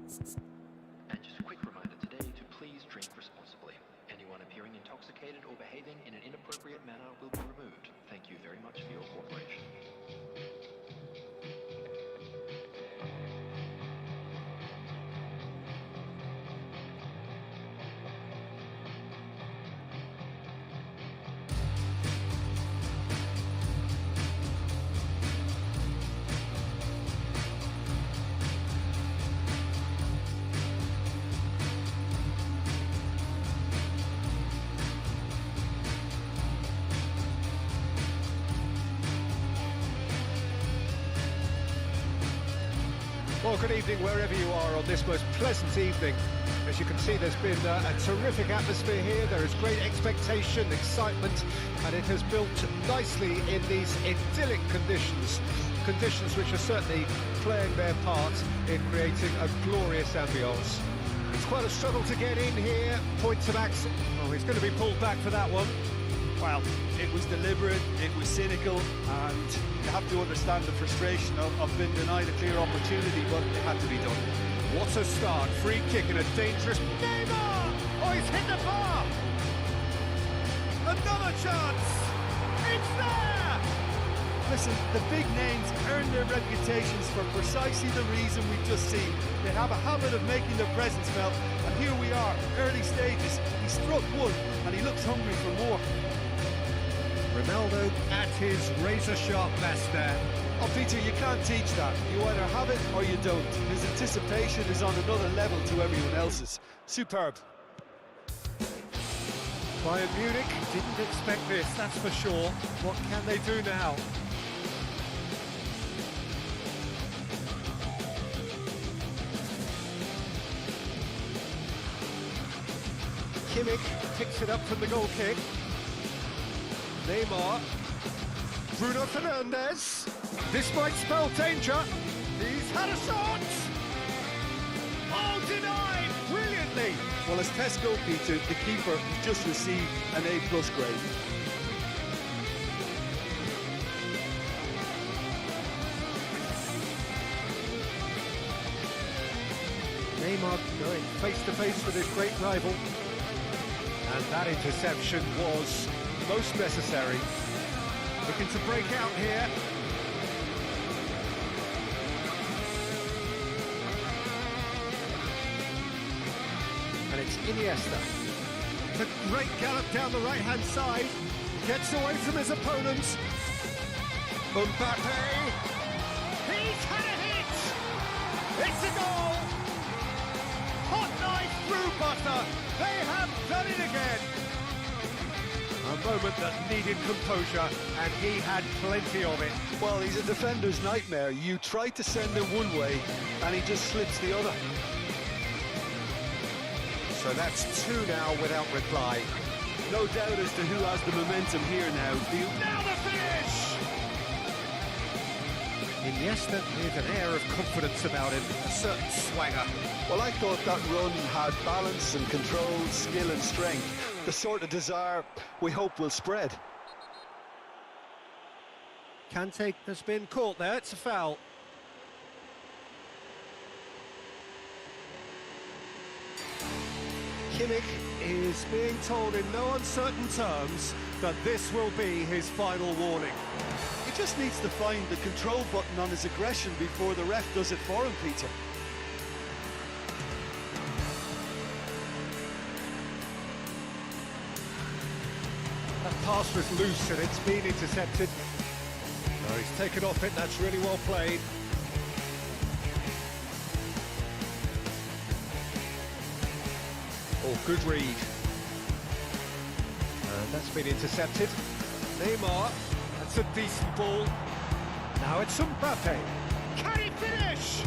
And just a quick reminder today to please drink responsibly. Anyone appearing intoxicated or behaving in an inappropriate manner will be removed. Thank you very much for your cooperation. Well, good evening wherever you are on this most pleasant evening. As you can see, there's been a terrific atmosphere here. There is great expectation, excitement, and it has built nicely in these idyllic conditions. Conditions which are certainly playing their part in creating a glorious ambience. It's quite a struggle to get in here. Points of access. Oh, he's going to be pulled back for that one. Well, it was deliberate, it was cynical, and you have to understand the frustration of being denied a clear opportunity, but it had to be done. What a start, free kick in a dangerous... Neymar! Oh, he's hit the bar! Another chance! It's there! Listen, the big names earn their reputations for precisely the reason we've just seen. They have a habit of making their presence felt, and here we are, early stages. He struck one, and he looks hungry for more. Ronaldo at his razor-sharp best there. Oh, Peter, you can't teach that. You either have it or you don't. His anticipation is on another level to everyone else's. Superb. Bayern Munich didn't expect this, that's for sure. What can they do now? Kimmich picks it up from the goal kick. Neymar, Bruno Fernandes, this might spell danger, he's had a shot! Oh, denied, brilliantly! Well, as Tesco, Peter, the keeper just received an A+ grade. Neymar going face-to-face with his great rival, and that interception was most necessary. Looking to break out here. And it's Iniesta. It's a great gallop down the right-hand side. Gets away from his opponents. Mbappe. He's had a hit! It's a goal! Hot knife through butter. They have done it again. A moment that needed composure, and he had plenty of it. Well, he's a defender's nightmare. You try to send him one way, and he just slips the other. So that's two now without reply. No doubt as to who has the momentum here now. Now the finish! Iniesta with an air of confidence about him, a certain swagger. Well, I thought that run had balance and control, skill and strength. The sort of desire we hope will spread. Kante has been caught there, it's a foul. Kimmich is being told in no uncertain terms that this will be his final warning. He just needs to find the control button on his aggression before the ref does it for him, Peter. That pass was loose and it's been intercepted. Oh, he's taken off it, that's really well played. Oh, good read. And that's been intercepted. Neymar, that's a decent ball. Now it's Mbappe. Can he finish?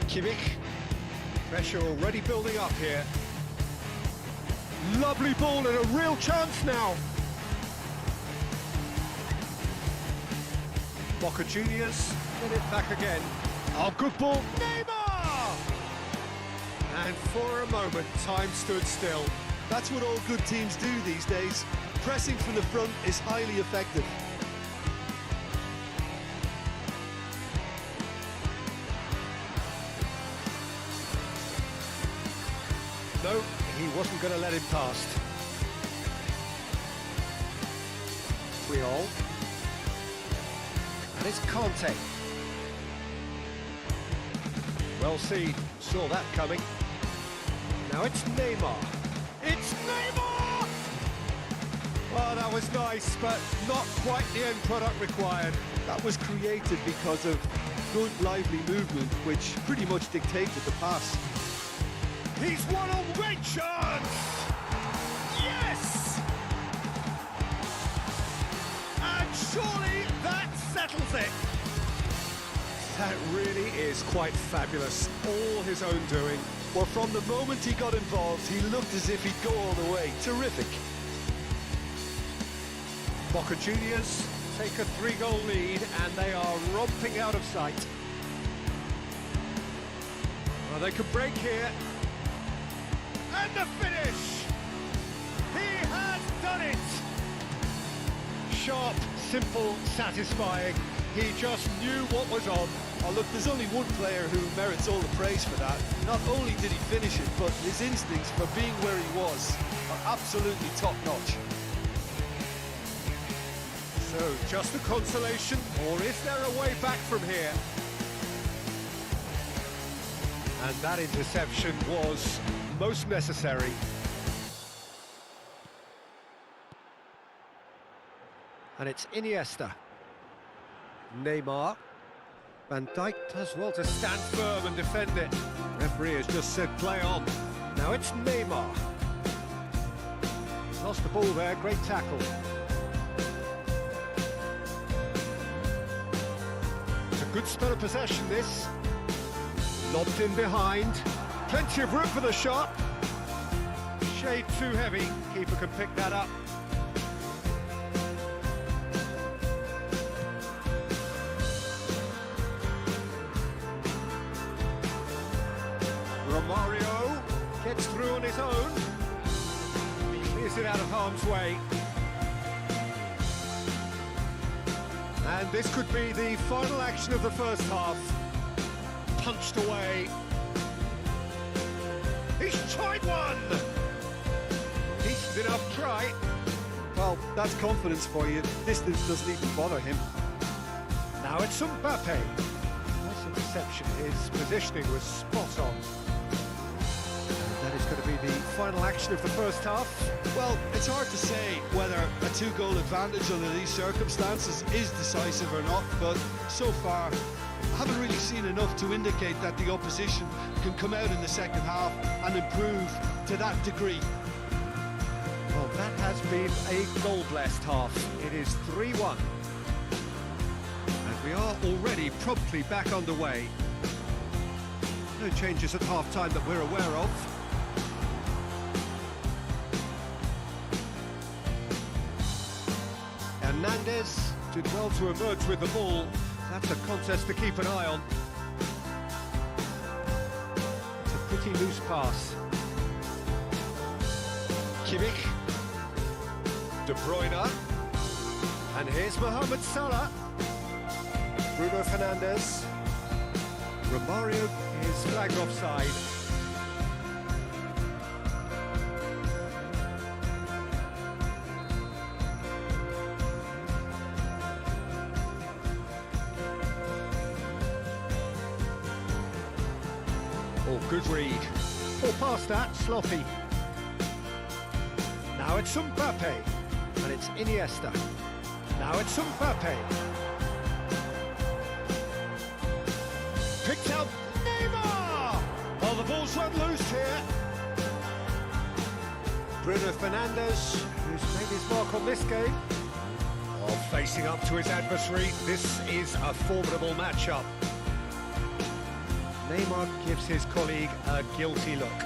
Kimmich. Pressure already building up here. Lovely ball and a real chance now. Boca Juniors get it back again. Oh, good ball. Neymar! And for a moment, time stood still. That's what all good teams do these days. Pressing from the front is highly effective. No, he wasn't going to let him past. Friol. And it's Conte. Well seen, saw that coming. Now it's Neymar. It's Neymar! Oh, that was nice, but not quite the end product required. That was created because of good, lively movement, which pretty much dictated the pass. He's won a great chance! Yes! And surely that settles it. That really is quite fabulous. All his own doing. Well, from the moment he got involved, he looked as if he'd go all the way. Terrific. Boca Juniors take a 3-goal lead and they are romping out of sight. Well, they could break here. And the finish! He has done it! Sharp, simple, satisfying. He just knew what was on. Oh, look, there's only one player who merits all the praise for that. Not only did he finish it, but his instincts for being where he was are absolutely top-notch. So, just a consolation, or is there a way back from here? And that interception was most necessary. And it's Iniesta. Neymar. Van Dijk does well to stand firm and defend it. Referee has just said play on. Now it's Neymar. He's lost the ball there, great tackle. It's a good spell of possession, this. Lobbed in behind. Plenty of room for the shot. Shade too heavy. Keeper can pick that up. Romario gets through on his own. Clears it out of harm's way. And this could be the final action of the first half. Punched away. He's tried one! Decent enough try. Well, that's confidence for you. Distance doesn't even bother him. Now it's Mbappe. Nice interception. His positioning was spot on. That is going to be the final action of the first half. Well, it's hard to say whether a 2-goal advantage under these circumstances is decisive or not, but so far I haven't really seen enough to indicate that the opposition can come out in the second half and improve to that degree. Well, that has been a goal-blessed half. It is 3-1. And we are already promptly back underway. No changes at half-time that we're aware of. Hernandez did well to emerge with the ball. That's a contest to keep an eye on. It's a pretty loose pass. Kimmich. De Bruyne. And here's Mohamed Salah. Bruno Fernandes. Romario is flagged offside. Oh, good read. Or past that, sloppy. Now it's Mbappe. And it's Iniesta. Now it's Mbappe. Picked out Neymar! Well, the ball's run loose here. Bruno Fernandes, who's made his mark on this game. While facing up to his adversary, this is a formidable matchup. Neymar gives his colleague a guilty look.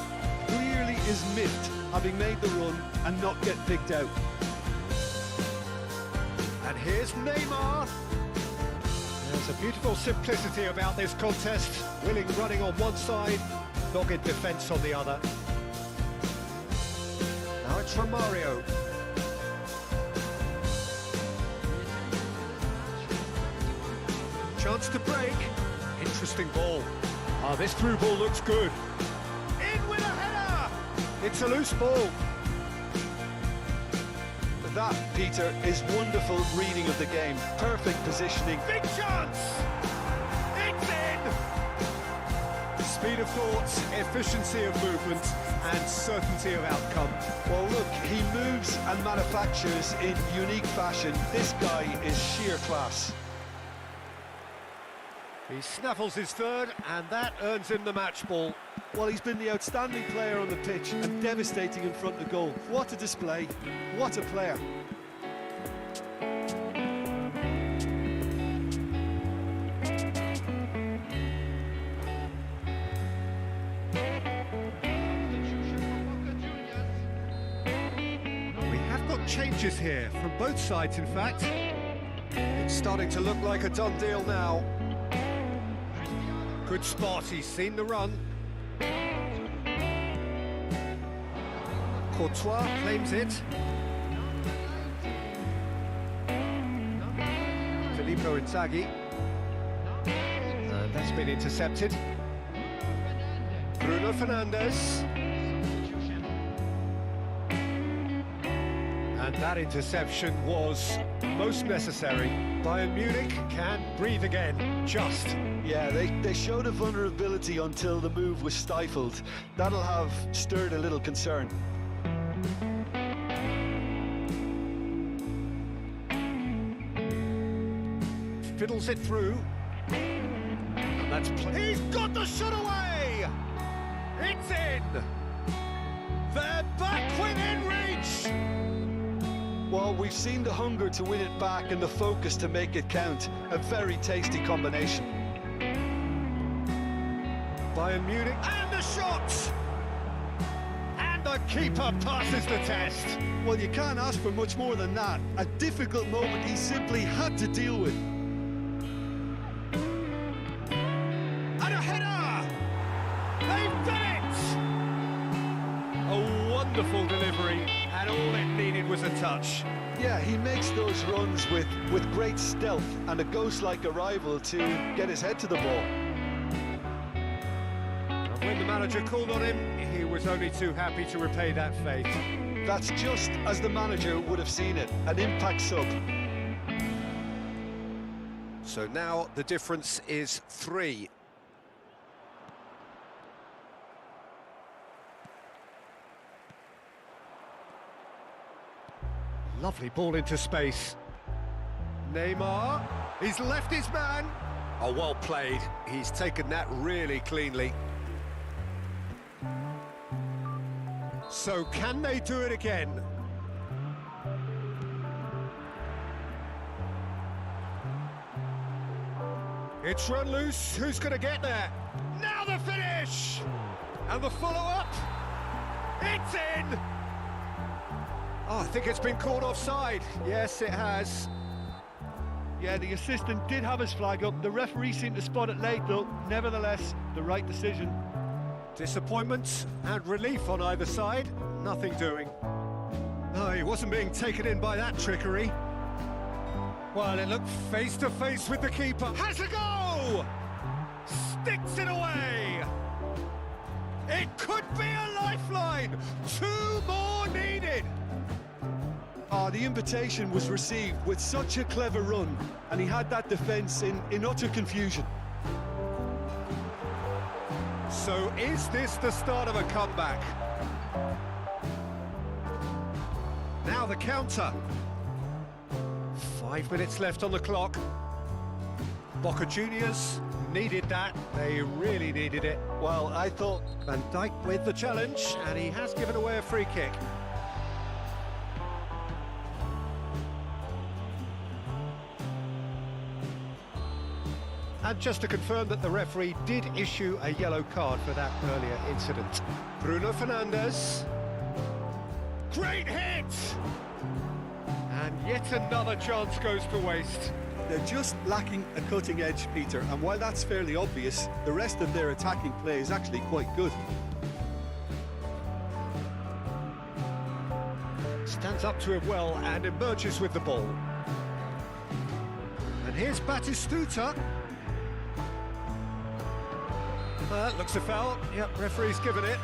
Clearly is miffed, having made the run and not get picked out. And here's Neymar. There's a beautiful simplicity about this contest. Willing running on one side, dogged defence on the other. Now it's Romario. Chance to break. Interesting ball. Ah, this through ball looks good. In with a header! It's a loose ball. That, Peter, is wonderful reading of the game. Perfect positioning. Big chance! It's in! Speed of thought, efficiency of movement, and certainty of outcome. Well, look, he moves and manufactures in unique fashion. This guy is sheer class. He snaffles his third, and that earns him the match ball. Well, he's been the outstanding player on the pitch and devastating in front of goal. What a display, what a player. We have got changes here, from both sides in fact. It's starting to look like a done deal now. Good spot, he's seen the run. Courtois claims it. Filippo Inzaghi. And that's been intercepted. Bruno Fernandes. And that interception was most necessary. Bayern Munich can breathe again, just. Yeah, they showed a vulnerability until the move was stifled. That'll have stirred a little concern. Fiddles it through. And that's he's got the shot away! It's in! They're back within reach! Well, we've seen the hunger to win it back and the focus to make it count. A very tasty combination. Bayern Munich, and the shot! And the keeper passes the test. Well, you can't ask for much more than that. A difficult moment he simply had to deal with. And a header! They've done it! A wonderful delivery, and all it needed was a touch. Yeah, he makes those runs with great stealth and a ghost-like arrival to get his head to the ball. And when the manager called on him, he was only too happy to repay that faith. That's just as the manager would have seen it, an impact sub. So now the difference is 3. Lovely ball into space. Neymar, he's left his man. Oh, well played. He's taken that really cleanly. So can they do it again? It's run loose. Who's going to get there? Now the finish! And the follow-up. It's in! Oh, I think it's been called offside. Yes, it has. Yeah, the assistant did have his flag up. The referee seemed to spot it late, though. Nevertheless, the right decision. Disappointment and relief on either side. Nothing doing. Oh, he wasn't being taken in by that trickery. Well, it looked face to face with the keeper. Has a go! Sticks it away! It could be a lifeline! 2 more needed! The invitation was received with such a clever run, and he had that defence in utter confusion. So is this the start of a comeback? Now the counter. 5 minutes left on the clock. Boca Juniors needed that. They really needed it. Well, I thought Van Dijk with the challenge, and he has given away a free kick. And just to confirm that the referee did issue a yellow card for that earlier incident. Bruno Fernandes. Great hit! And yet another chance goes to waste. they're just lacking a cutting edge, Peter, and while that's fairly obvious, the rest of their attacking play is actually quite good. Stands up to it well and emerges with the ball. And here's Batistuta. Ah, Looks a foul. Yep, referee's given it.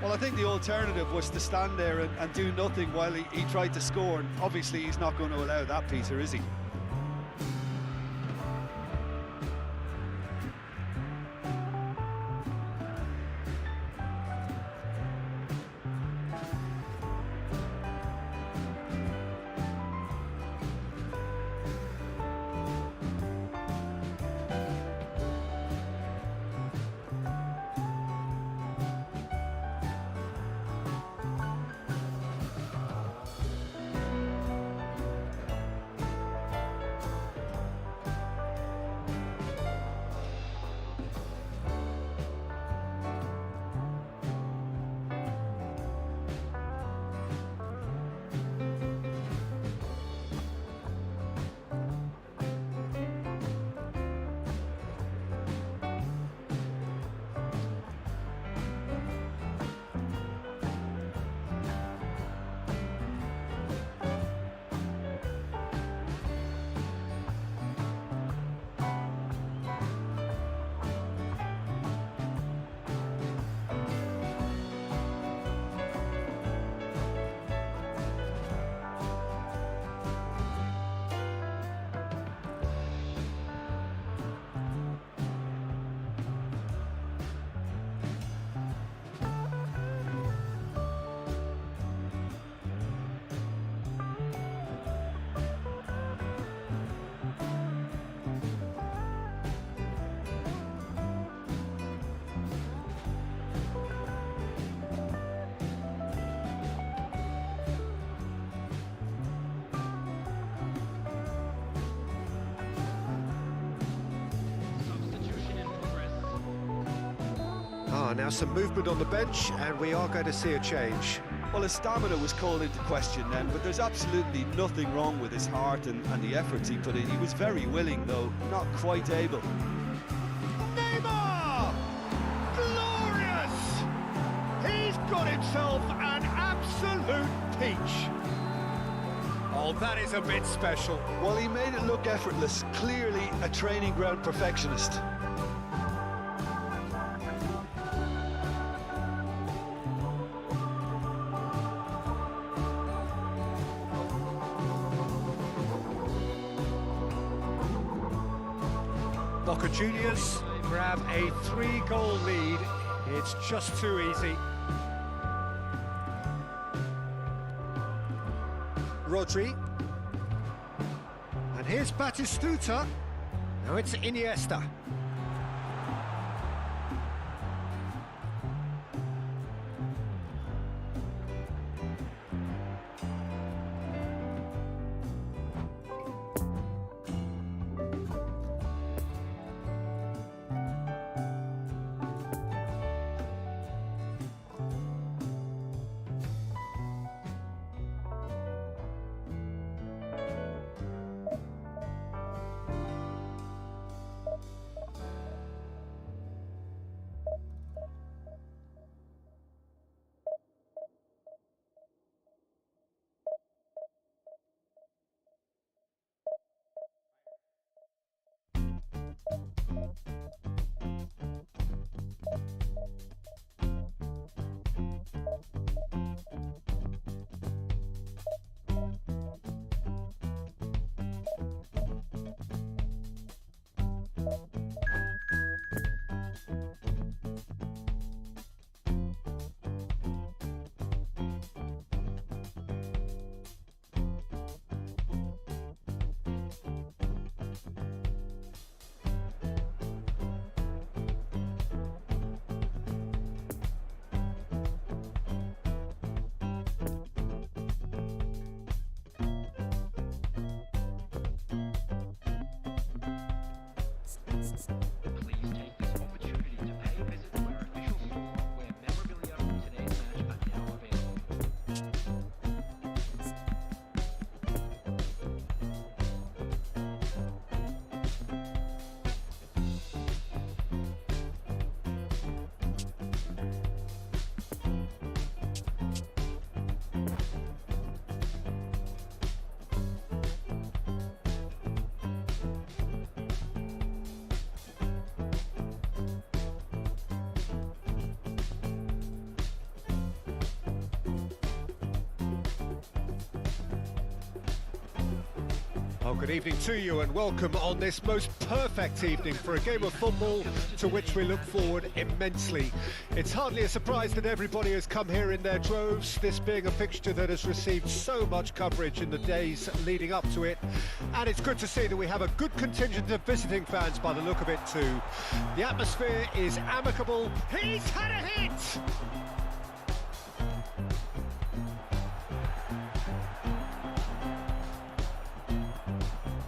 Well, I think the alternative was to stand there and do nothing while he tried to score, and obviously he's not going to allow that, Peter, is he? Now some movement on the bench, and we are going to see a change. Well, his stamina was called into question then, but there's absolutely nothing wrong with his heart and the efforts he put in. He was very willing, though not quite able. Neymar! Glorious! He's got himself an absolute peach. Oh, that is a bit special. Well, he made it look effortless. Clearly a training ground perfectionist. Boca Juniors grab a 3-goal lead. It's just too easy. Rodri. And here's Batistuta. Now it's Iniesta. Oh, good evening to you and welcome on this most perfect evening for a game of football to which we look forward immensely. It's hardly a surprise that everybody has come here in their droves, this being a fixture that has received so much coverage in the days leading up to it. And it's good to see that we have a good contingent of visiting fans by the look of it too. The atmosphere is amicable. He's had a hit!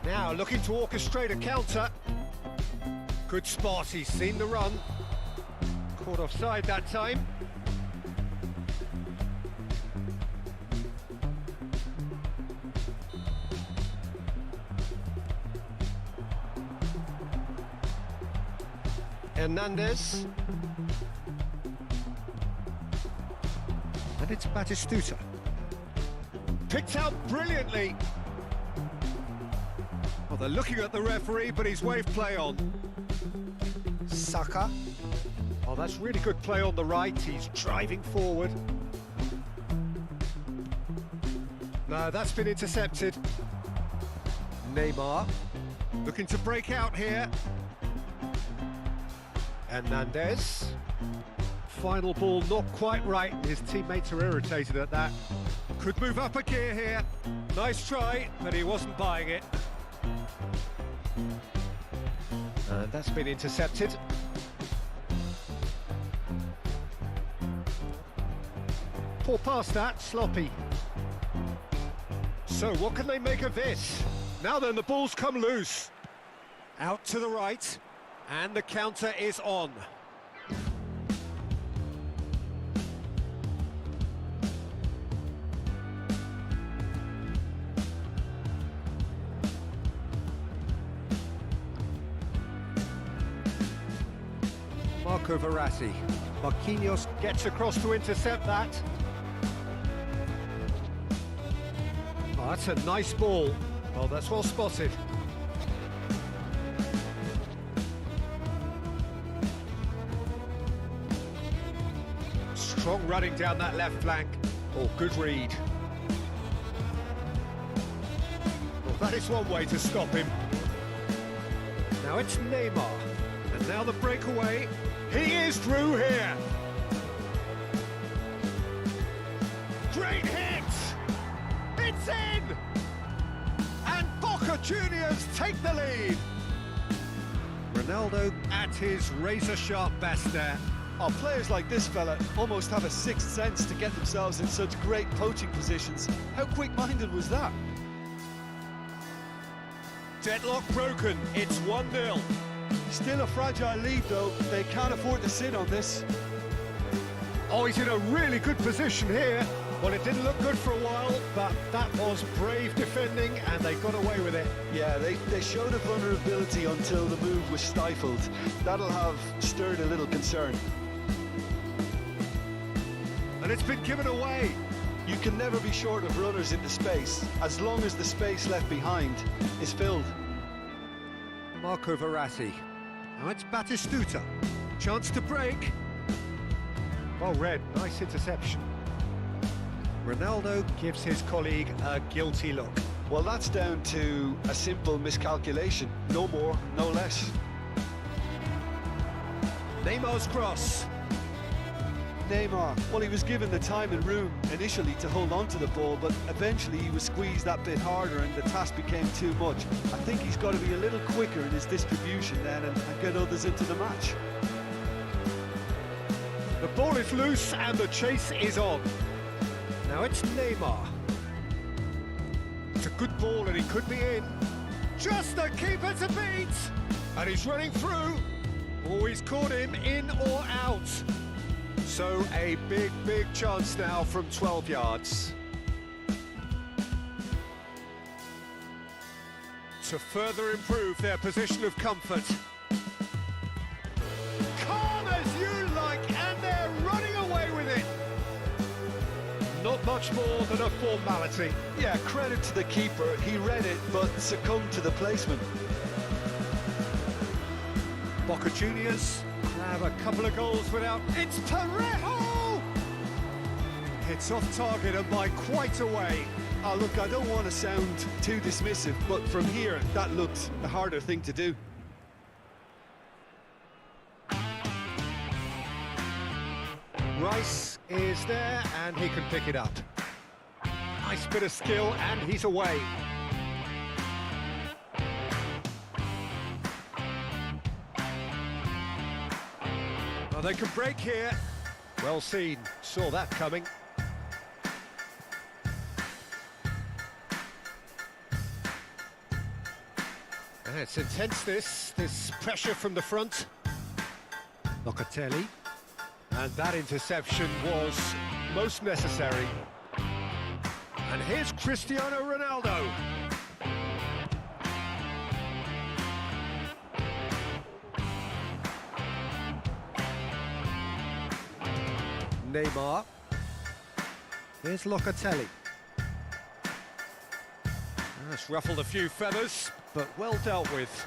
Now looking to orchestrate a counter. Good spot, he's seen the run. Caught offside that time. Hernandez. And it's Batistuta. Picked out brilliantly. Well, they're looking at the referee, but he's waved play on. Saka. Oh, that's really good play on the right. He's driving forward. No, that's been intercepted. Neymar. Looking to break out here. Hernandez. Final ball not quite right. His teammates are irritated at that. Could move up a gear here. Nice try, but he wasn't buying it. And that's been intercepted. Poor pass that, sloppy. So what can they make of this? Now then, the ball's come loose. Out to the right, and the counter is on. Marco Verratti. Marquinhos gets across to intercept that. Oh, that's a nice ball. Oh, that's well spotted. Strong running down that left flank. Oh, good read. Well, that is one way to stop him. Now it's Neymar. And now the breakaway. He is through here. Great hit! It's in! And Boca Juniors take the lead. Ronaldo at his razor-sharp best there. Oh, players like this fella almost have a sixth sense to get themselves in such great poaching positions. How quick-minded was that? Deadlock broken. It's 1-0. Still a fragile lead though, they can't afford to sit on this. Oh, he's in a really good position here. Well, it didn't look good for a while, but that was brave defending and they got away with it. Yeah, they showed a vulnerability until the move was stifled. That'll have stirred a little concern. And it's been given away. You can never be short of runners into space, as long as the space left behind is filled. Marco Verratti. Now it's Batistuta. Chance to break. Well read, nice interception. Ronaldo gives his colleague a guilty look. Well, that's down to a simple miscalculation. No more, no less. Neymar's cross. Neymar, well, he was given the time and room initially to hold on to the ball, but eventually he was squeezed that bit harder and the task became too much. I think he's got to be a little quicker in his distribution then and get others into the match. The ball is loose and the chase is on. Now it's Neymar. It's a good ball and he could be in. Just the keeper to beat! And he's running through. Oh, he's caught him in or out. So a big, big chance now from 12 yards. To further improve their position of comfort. Calm as you like, and they're running away with it. Not much more than a formality. Yeah, credit to the keeper. He read it, but succumbed to the placement. Boca Juniors grab a couple of goals without... It's Parejo! It's off target and by quite a way. Oh, look, I don't want to sound too dismissive, but from here, that looked the harder thing to do. Rice is there, and he can pick it up. Nice bit of skill, and he's away. Oh, they can break here. Well seen, saw that coming. It's intense, this pressure from the front. Locatelli. And that interception was most necessary. And here's Cristiano Ronaldo. Neymar. Here's Locatelli. That's ruffled a few feathers, but well dealt with.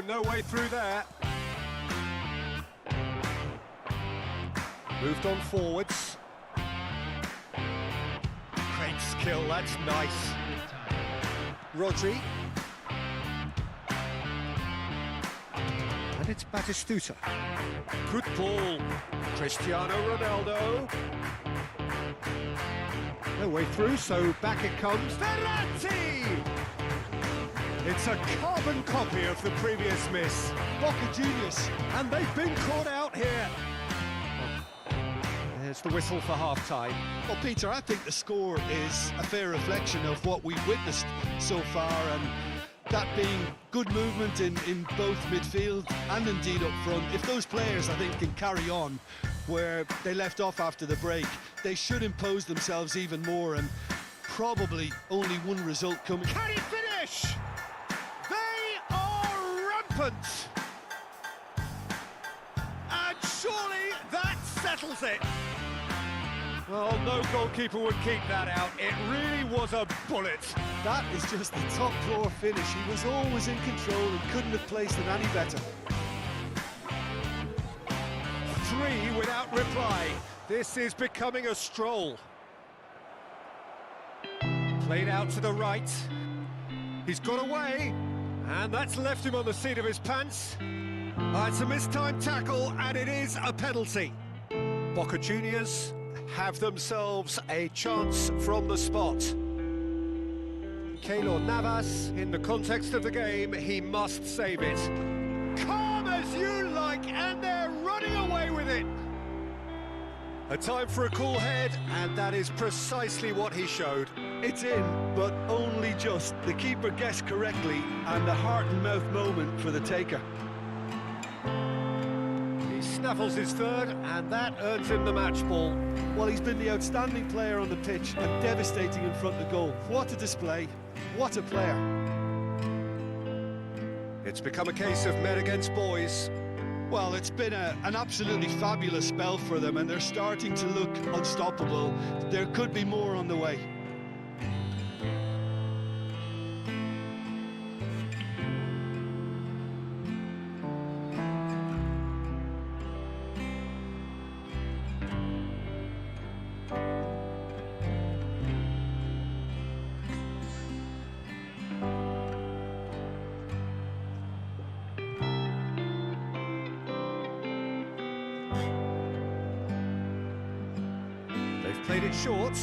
No way through there. Moved on forwards. Great skill, that's nice. Rodri. And it's Batistuta. Good ball. Cristiano Ronaldo. No way through, so back it comes. Verratti! It's a carbon copy of the previous miss. Boca Juniors. And they've been caught out here. There's the whistle for half-time. Well, Peter, I think the score is a fair reflection of what we've witnessed so far, and that being good movement in both midfield and indeed up front. If those players, I think, can carry on where they left off after the break, they should impose themselves even more, and probably only one result coming. Can he finish? They are rampant! And surely that settles it. Well, no goalkeeper would keep that out. It really was a bullet. That is just the top drawer finish. He was always in control and couldn't have placed it any better. 3 without reply. This is becoming a stroll. Played out to the right. He's got away, and that's left him on the seat of his pants. It's a mistimed tackle, and it is a penalty. Boca Juniors have themselves a chance from the spot. Keylor Navas, in the context of the game, he must save it. Calm as you like, and they're running away with it. A time for a cool head, and that is precisely what he showed. It's in, but only just. The keeper guessed correctly, and a heart-and-mouth moment for the taker. He snaffles his third, and that earns him the match ball. Well, he's been the outstanding player on the pitch and devastating in front of goal. What a display. What a player. It's become a case of men against boys. Well, it's been an absolutely fabulous spell for them, and they're starting to look unstoppable. There could be more on the way. They've played it short.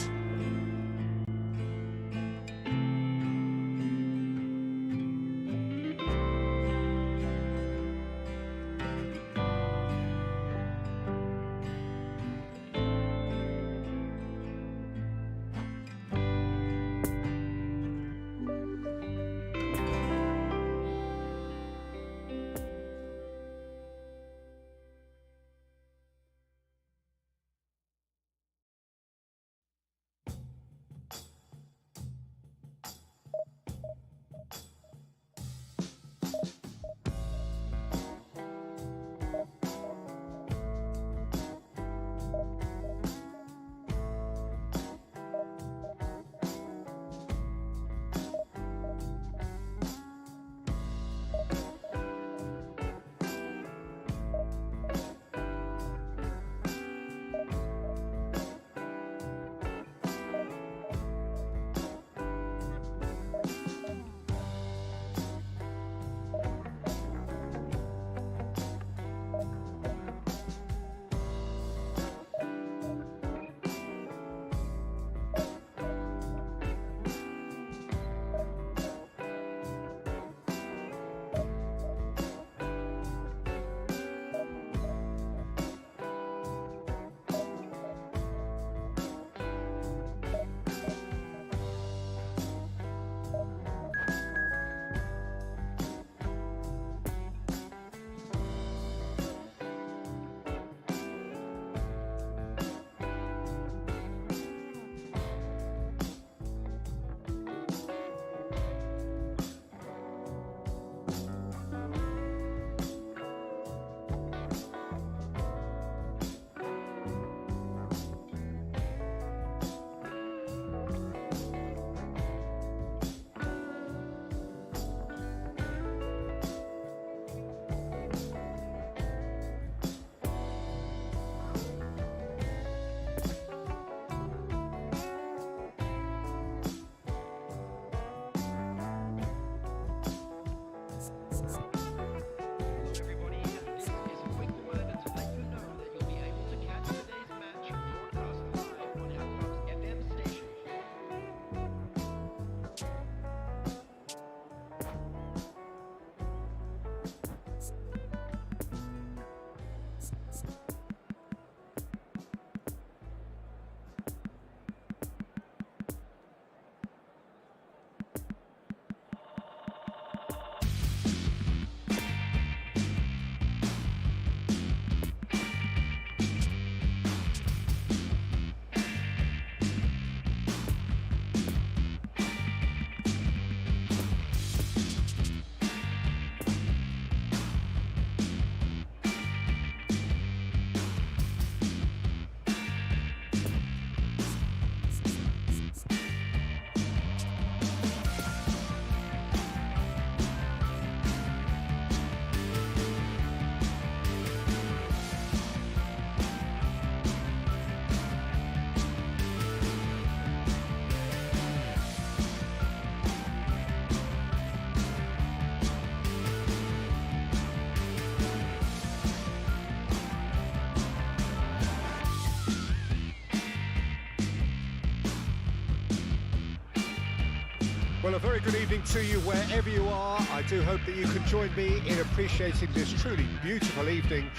Well, a very good evening to you wherever you are. I do hope that you can join me in appreciating this truly beautiful evening,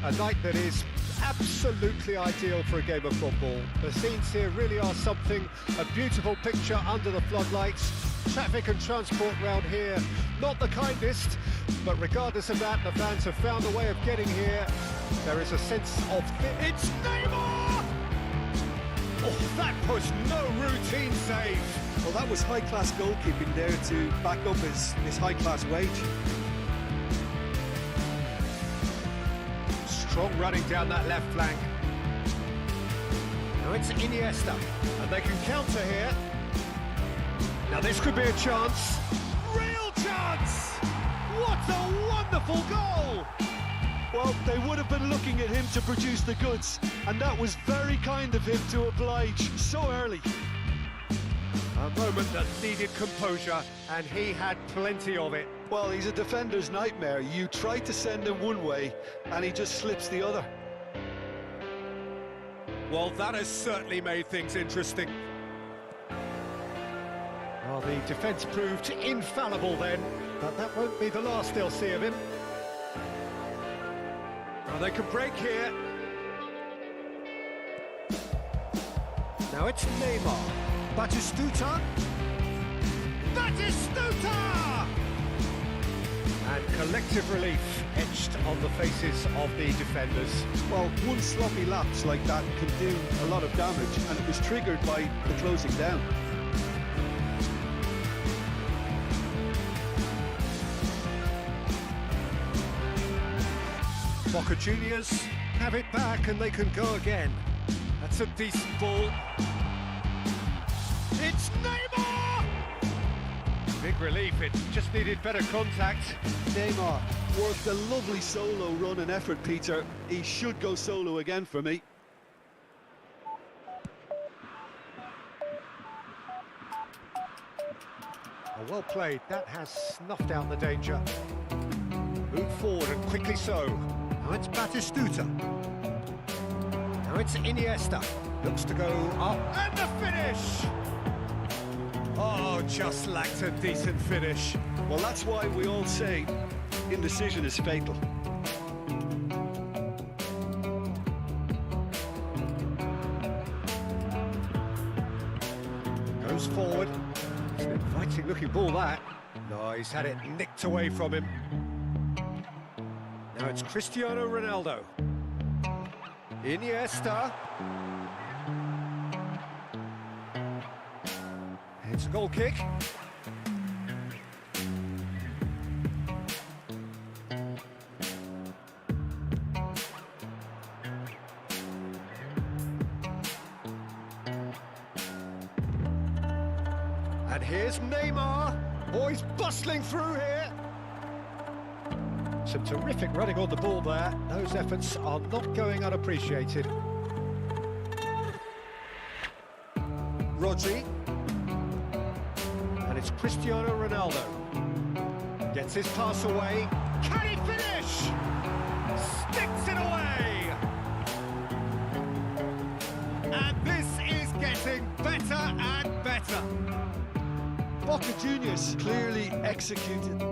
a night that is absolutely ideal for a game of football. The scenes here really are something, a beautiful picture under the floodlights. Traffic and transport round here, not the kindest, but regardless of that, the fans have found a way of getting here. There is a sense of... It's Neymar! Oh, that was no routine save. Well, that was high-class goalkeeping there to back up his high-class wage. Strong running down that left flank. Now it's Iniesta, and they can counter here. Now this could be a chance. Real chance! What a wonderful goal! Well, they would have been looking at him to produce the goods, and that was very kind of him to oblige so early. A moment that needed composure, and he had plenty of it. Well, he's a defender's nightmare. You try to send him one way, and he just slips the other. Well, that has certainly made things interesting. Well, the defence proved infallible then, but that won't be the last they'll see of him. Well, they can break here. Now it's Neymar. Batistuta. Batistuta! And collective relief etched on the faces of the defenders. Well, one sloppy lapse like that can do a lot of damage, and it was triggered by the closing down. Boca Juniors have it back and they can go again. That's a decent ball. It's Neymar! Big relief, it just needed better contact. Neymar worked a lovely solo run and effort, Peter. He should go solo again for me. Oh, well played, that has snuffed out the danger. Move forward and quickly so. Now it's Batistuta. Now it's Iniesta. Looks to go up. And the finish! Oh, just lacked a decent finish. Well, that's why we all say indecision is fatal. Goes forward. It's an inviting looking ball, that. No, he's had it nicked away from him. Now it's Cristiano Ronaldo. Iniesta. It's a goal kick. And here's Neymar. Boys bustling through here. Some terrific running on the ball there. Those efforts are not going unappreciated. Rodri. And it's Cristiano Ronaldo. Gets his pass away. Can he finish? Sticks it away! And this is getting better and better. Boca Juniors clearly executed.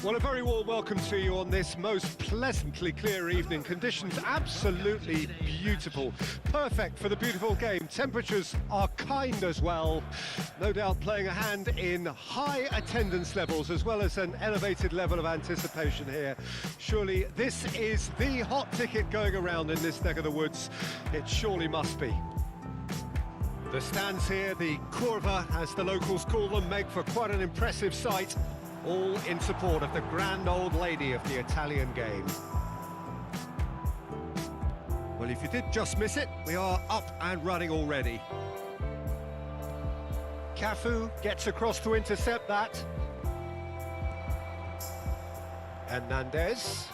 Well, a very warm welcome to you on this most pleasantly clear evening. Conditions absolutely beautiful. Perfect for the beautiful game. Temperatures are kind as well. No doubt playing a hand in high attendance levels as well as an elevated level of anticipation here. Surely this is the hot ticket going around in this neck of the woods. It surely must be. The stands here, the curva as the locals call them, make for quite an impressive sight. All in support of the grand old lady of the Italian game. Well, if you did just miss it, we are up and running already. Cafu gets across to intercept that. Hernandez.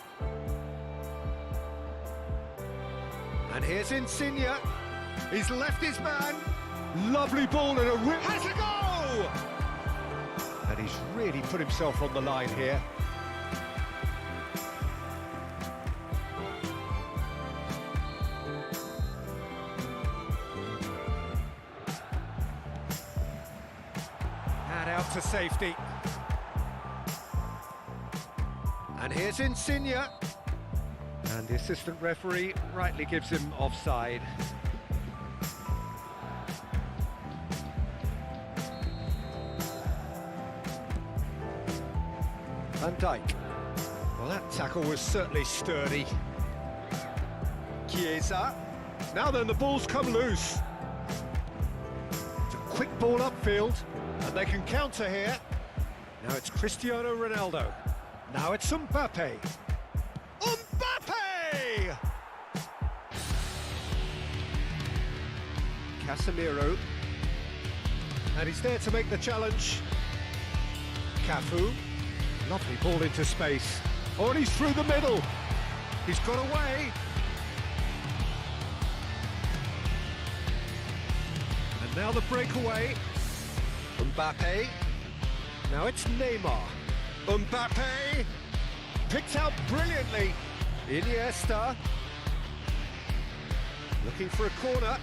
And here's Insigne. He's left his man. Lovely ball and a rip. Has a goal! And he's really put himself on the line here. And out to safety. And here's Insigne. And the assistant referee rightly gives him offside. Van Dijk. Well, that tackle was certainly sturdy. Chiesa. Now then, the ball's come loose. It's a quick ball upfield, and they can counter here. Now it's Cristiano Ronaldo. Now it's Mbappe. Mbappe! Casemiro. And he's there to make the challenge. Cafu. Lovely ball into space. Oh, and he's through the middle. He's got away. And now the breakaway. Mbappe. Now it's Neymar. Mbappe. Picked out brilliantly. Iniesta. Looking for a corner.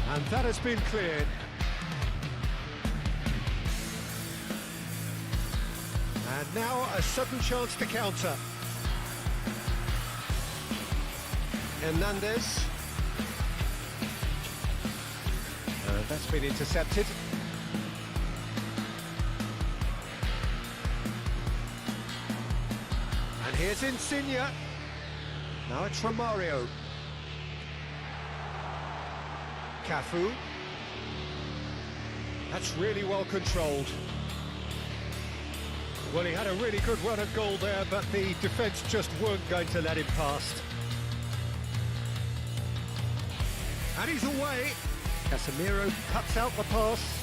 And that has been cleared. And now a sudden chance to counter. Hernandez. That's been intercepted. And here's Insigne. Now it's Romario. Cafu. That's really well controlled. Well, he had a really good run at goal there, but the defence just weren't going to let him past. And he's away. Casemiro cuts out the pass.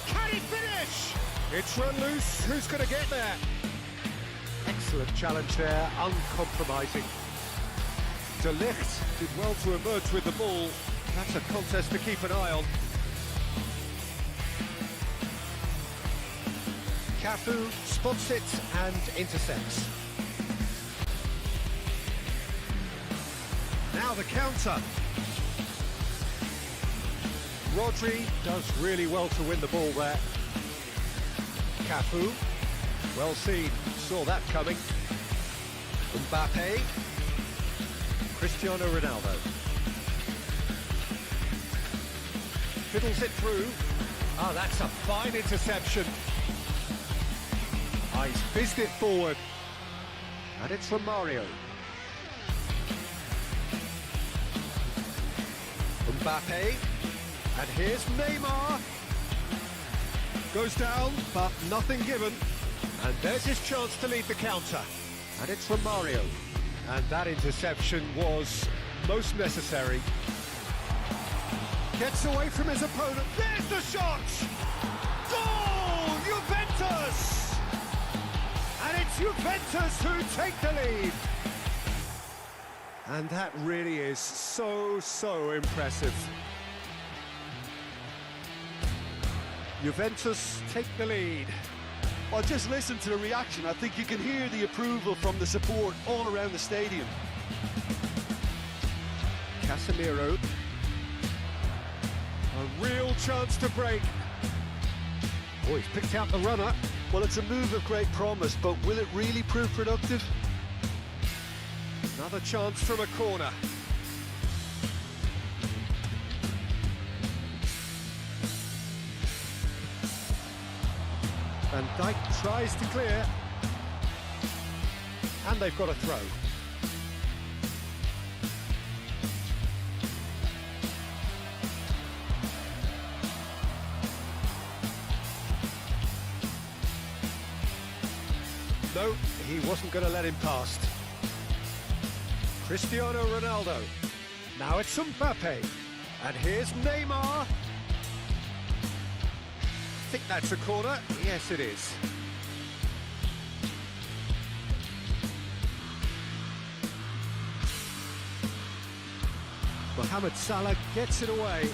Can he finish? It's run loose. Who's going to get there? Excellent challenge there, uncompromising. De Ligt did well to emerge with the ball. That's a contest to keep an eye on. Cafu spots it and intercepts. Now the counter. Rodri does really well to win the ball there. Cafu, well seen, saw that coming. Mbappe. Cristiano Ronaldo. Fiddles it through. Ah, that's a fine interception. Ah, he's fizzed it forward. And it's Romario. Mbappe. And here's Neymar. Goes down, but nothing given. And there's his chance to lead the counter. And it's Romario. And that interception was most necessary. Gets away from his opponent. There's the shot! Goal! Juventus! And it's Juventus who take the lead. And that really is so impressive. Juventus take the lead. Well, just listen to the reaction. I think you can hear the approval from the support all around the stadium. Casemiro. A real chance to break. Oh, he's picked out the runner. Well, it's a move of great promise, but will it really prove productive? Another chance from a corner. Van Dijk tries to clear. And they've got a throw. No, he wasn't going to let him past. Cristiano Ronaldo. Now it's Mbappe. And here's Neymar. I think that's a corner. Yes, it is. Mohamed Salah gets it away.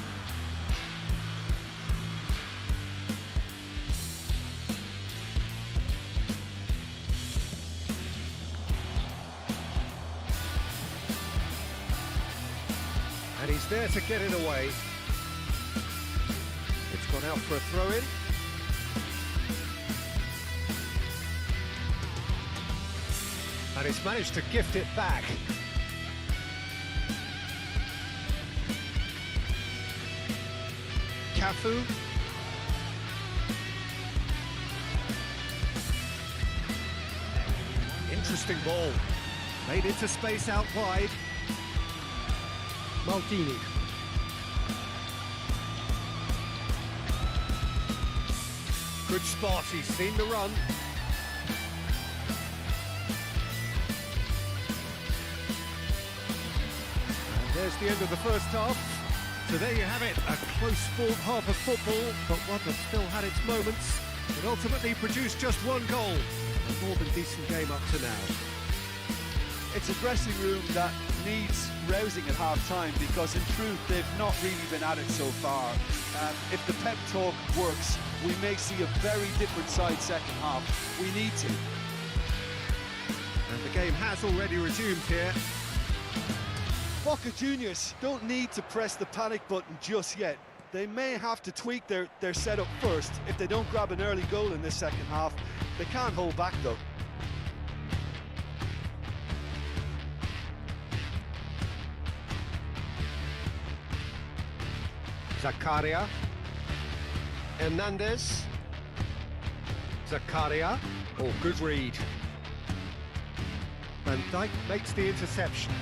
And he's there to get it away. It's gone out for a throw-in. And he's managed to gift it back. Cafu. Interesting ball. Made into space out wide. Maldini. Good spot, he's seen the run. And there's the end of the first half. So there you have it, a close-fought half of football, but one that still had its moments. It ultimately produced just one goal. A more than decent game up to now. It's a dressing room that needs rousing at half-time because in truth they've not really been at it so far. If the pep talk works, we may see a very different side second half. We need to. And the game has already resumed here. Boca Juniors don't need to press the panic button just yet. They may have to tweak their setup first. If they don't grab an early goal in this second half, they can't hold back though. Zakaria. Hernandez. Zakaria. Oh, good read. Van Dijk makes the interception.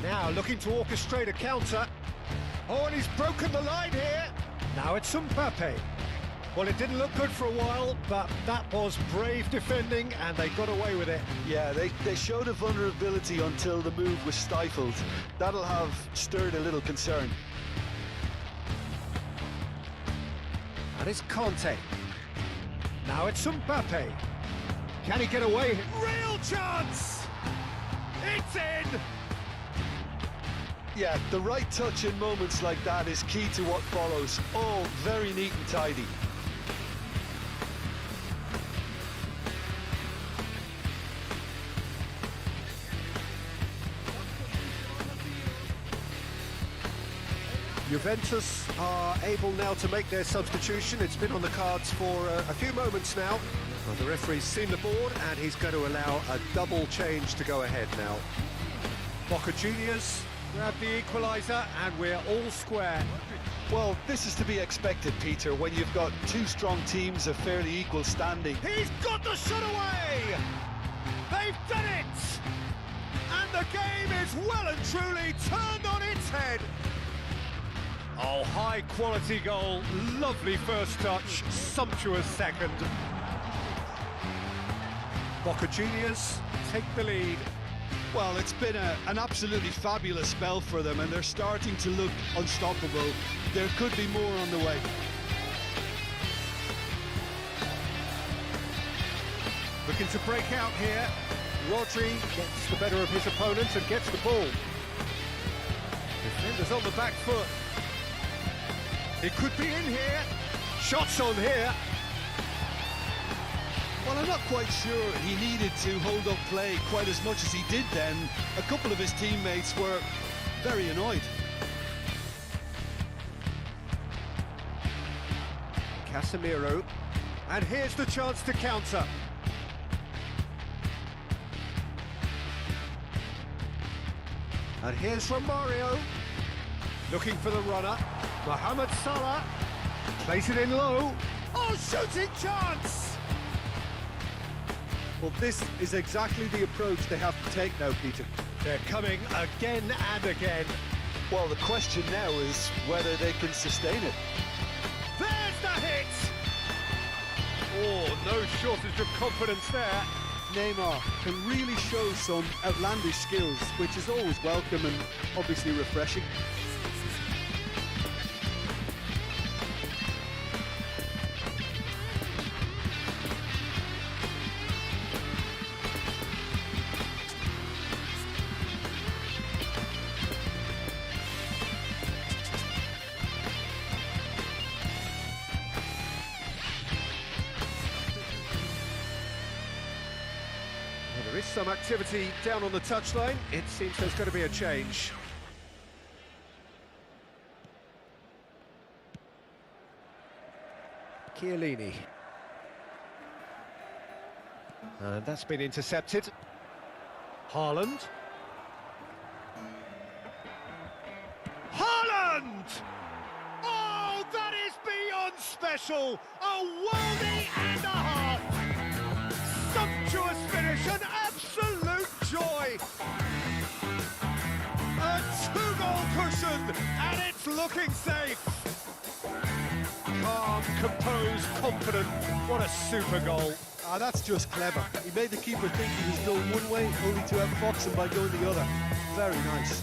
Now looking to orchestrate a counter. Oh, and he's broken the line here. Now it's Mbappe. Well, it didn't look good for a while, but that was brave defending and they got away with it. Yeah, they showed a vulnerability until the move was stifled. That'll have stirred a little concern. And it's Conte. Now it's Mbappe. Can he get away? Real chance! It's in! Yeah, the right touch in moments like that is key to what follows. Oh, very neat and tidy. Juventus are able now to make their substitution. It's been on the cards for a few moments now. Well, the referee's seen the board and he's going to allow a double change to go ahead now. Boca Juniors grab the equaliser and we're all square. Well, this is to be expected, Peter, when you've got two strong teams of fairly equal standing. He's got the shot away! They've done it! And the game is well and truly turned on its head. Oh, high-quality goal, lovely first touch, sumptuous second. Boca Juniors take the lead. Well, it's been an absolutely fabulous spell for them, and they're starting to look unstoppable. There could be more on the way. Looking to break out here. Rodri gets the better of his opponent and gets the ball. Defenders on the back foot. It could be in here. Shots on here. Well, I'm not quite sure he needed to hold up play quite as much as he did then. A couple of his teammates were very annoyed. Casemiro, and here's the chance to counter. And here's Romario, looking for the runner. Mohamed Salah, plays it in low. Oh, shooting chance! Well, this is exactly the approach they have to take now, Peter. They're coming again and again. Well, the question now is whether they can sustain it. There's the hit! Oh, no shortage of confidence there. Neymar can really show some outlandish skills, which is always welcome and obviously refreshing. There is some activity down on the touchline. It seems there's going to be a change. Chiellini. And that's been intercepted. Haaland. Haaland! Oh, that is beyond special! A worldie and a half! Sumptuous finish, an absolute joy! A two-goal cushion, and it's looking safe! Calm, composed, confident, what a super goal! Ah, that's just clever. He made the keeper think he was going one way, only to outfox him by going the other. Very nice.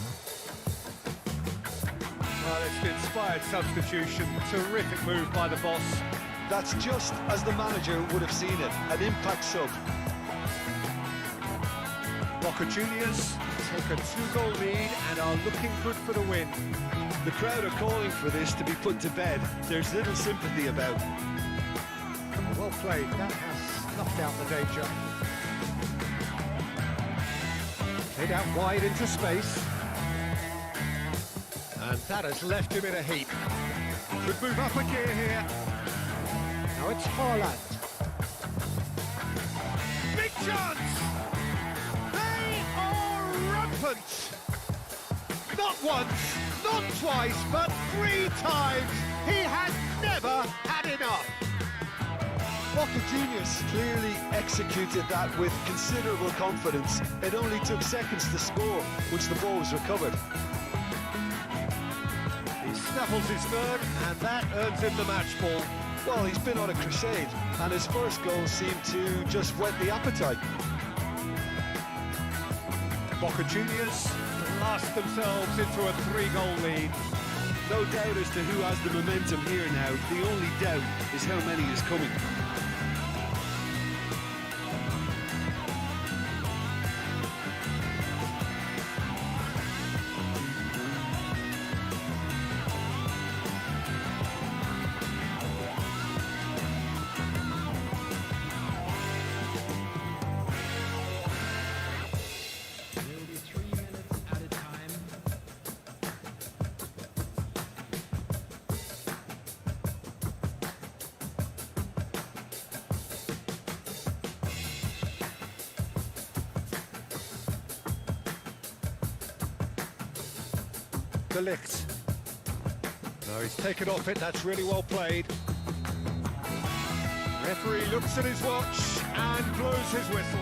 Well, it's an inspired substitution, terrific move by the boss. That's just as the manager would have seen it, an impact sub. Boca Juniors take a two-goal lead and are looking good for the win. The crowd are calling for this to be put to bed. There's little sympathy about. Well played, that has snuffed out the danger. Played out wide into space. And that has left him in a heap. Could move up a gear here. Now it's Haaland. Big chance! They are rampant! Not once, not twice, but 3 times! He has never had enough! Boca Juniors clearly executed that with considerable confidence. It only took seconds to score once the ball was recovered. He snaffles his third, and that earns him the match ball. Well, he's been on a crusade, and his first goal seemed to just whet the appetite. Boca Juniors blast themselves into a 3-goal lead. No doubt as to who has the momentum here now. The only doubt is how many is coming. De Ligt. No, he's taken off it, that's really well played. Referee looks at his watch and blows his whistle.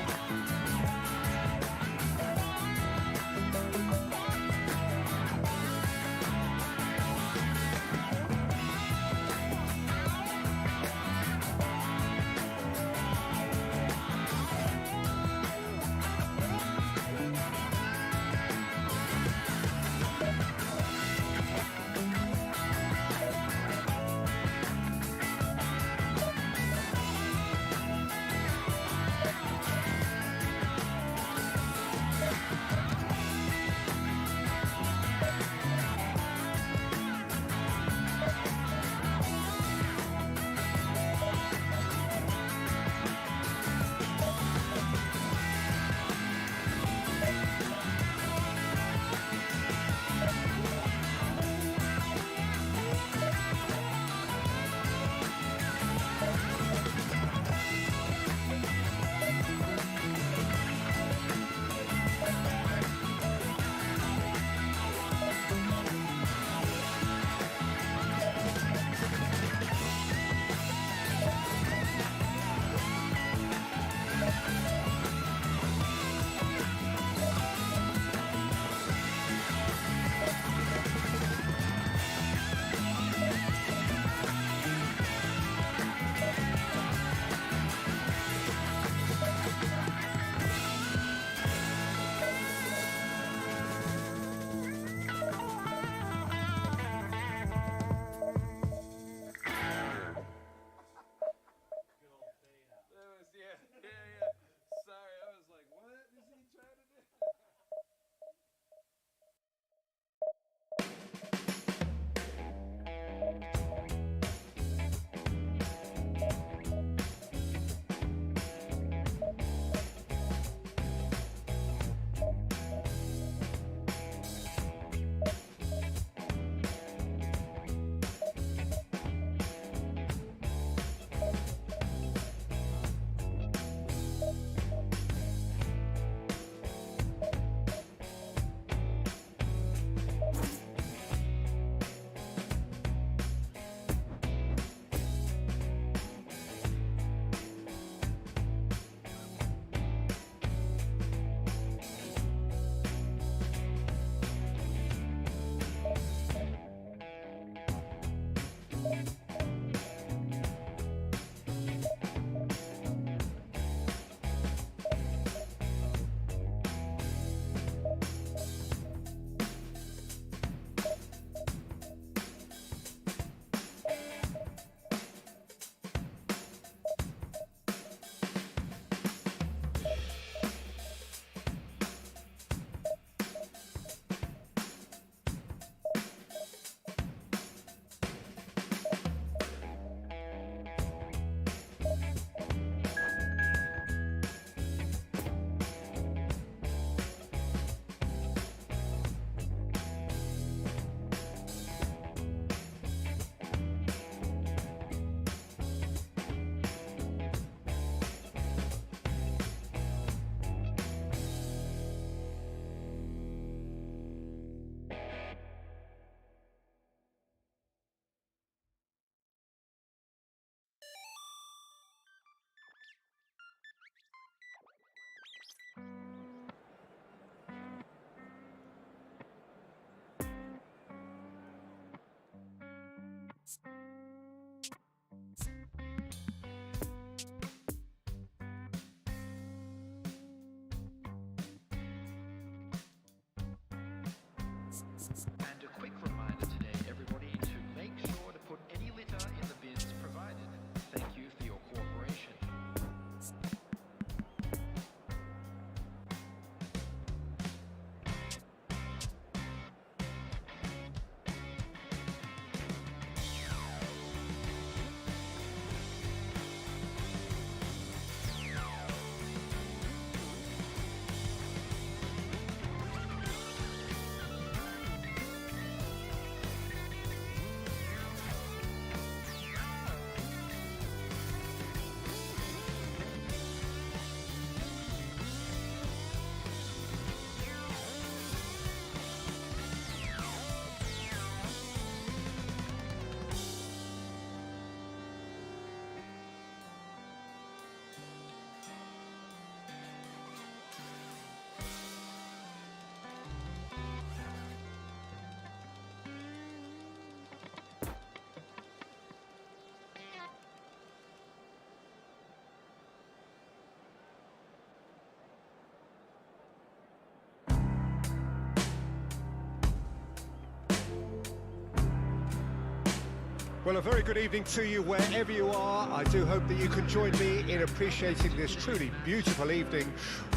Well, a very good evening to you wherever you are. I do hope that you can join me in appreciating this truly beautiful evening,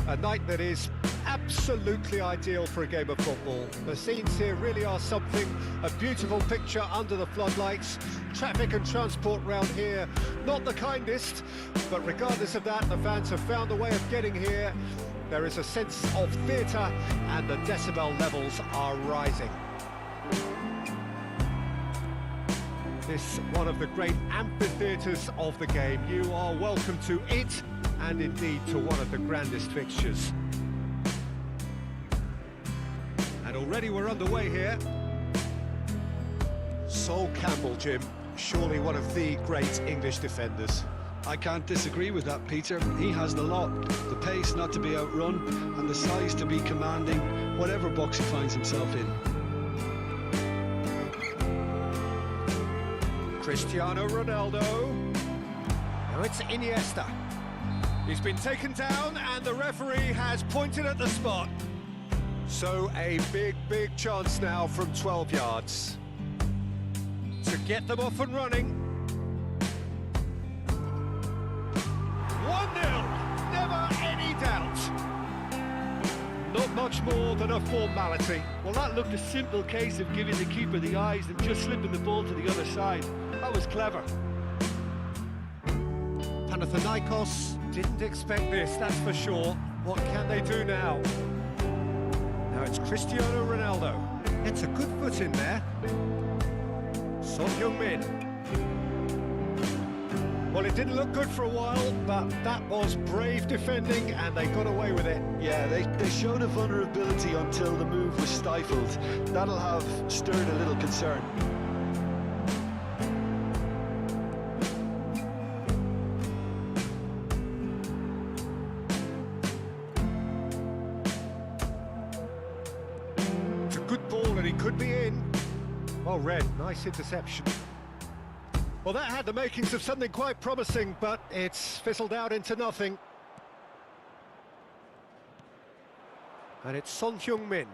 a night that is absolutely ideal for a game of football. The scenes here really are something, a beautiful picture under the floodlights. Traffic and transport round here, not the kindest, but regardless of that, the fans have found a way of getting here. There is a sense of theatre and the decibel levels are rising. This one of the great amphitheatres of the game. You are welcome to it, and indeed to one of the grandest fixtures. And already we're underway here. Sol Campbell, Jim, surely one of the great English defenders. I can't disagree with that, Peter. He has the lot. The pace not to be outrun, and the size to be commanding whatever box he finds himself in. Cristiano Ronaldo. Now it's Iniesta. He's been taken down and the referee has pointed at the spot. So a big chance now from 12 yards to get them off and running. 1-0, never any doubt. Not much more than a formality. Well, that looked a simple case of giving the keeper the eyes and just slipping the ball to the other side. That was clever. Panathinaikos didn't expect this, that's for sure. What can they do now? Now it's Cristiano Ronaldo. It's a good foot in there. Son Heung-min. Well, it didn't look good for a while, but that was brave defending and they got away with it. Yeah, they showed a vulnerability until the move was stifled. That'll have stirred a little concern. It's a good ball and he could be in. Well read, nice interception. Well, that had the makings of something quite promising, but it's fizzled out into nothing. And it's Son Heung-min.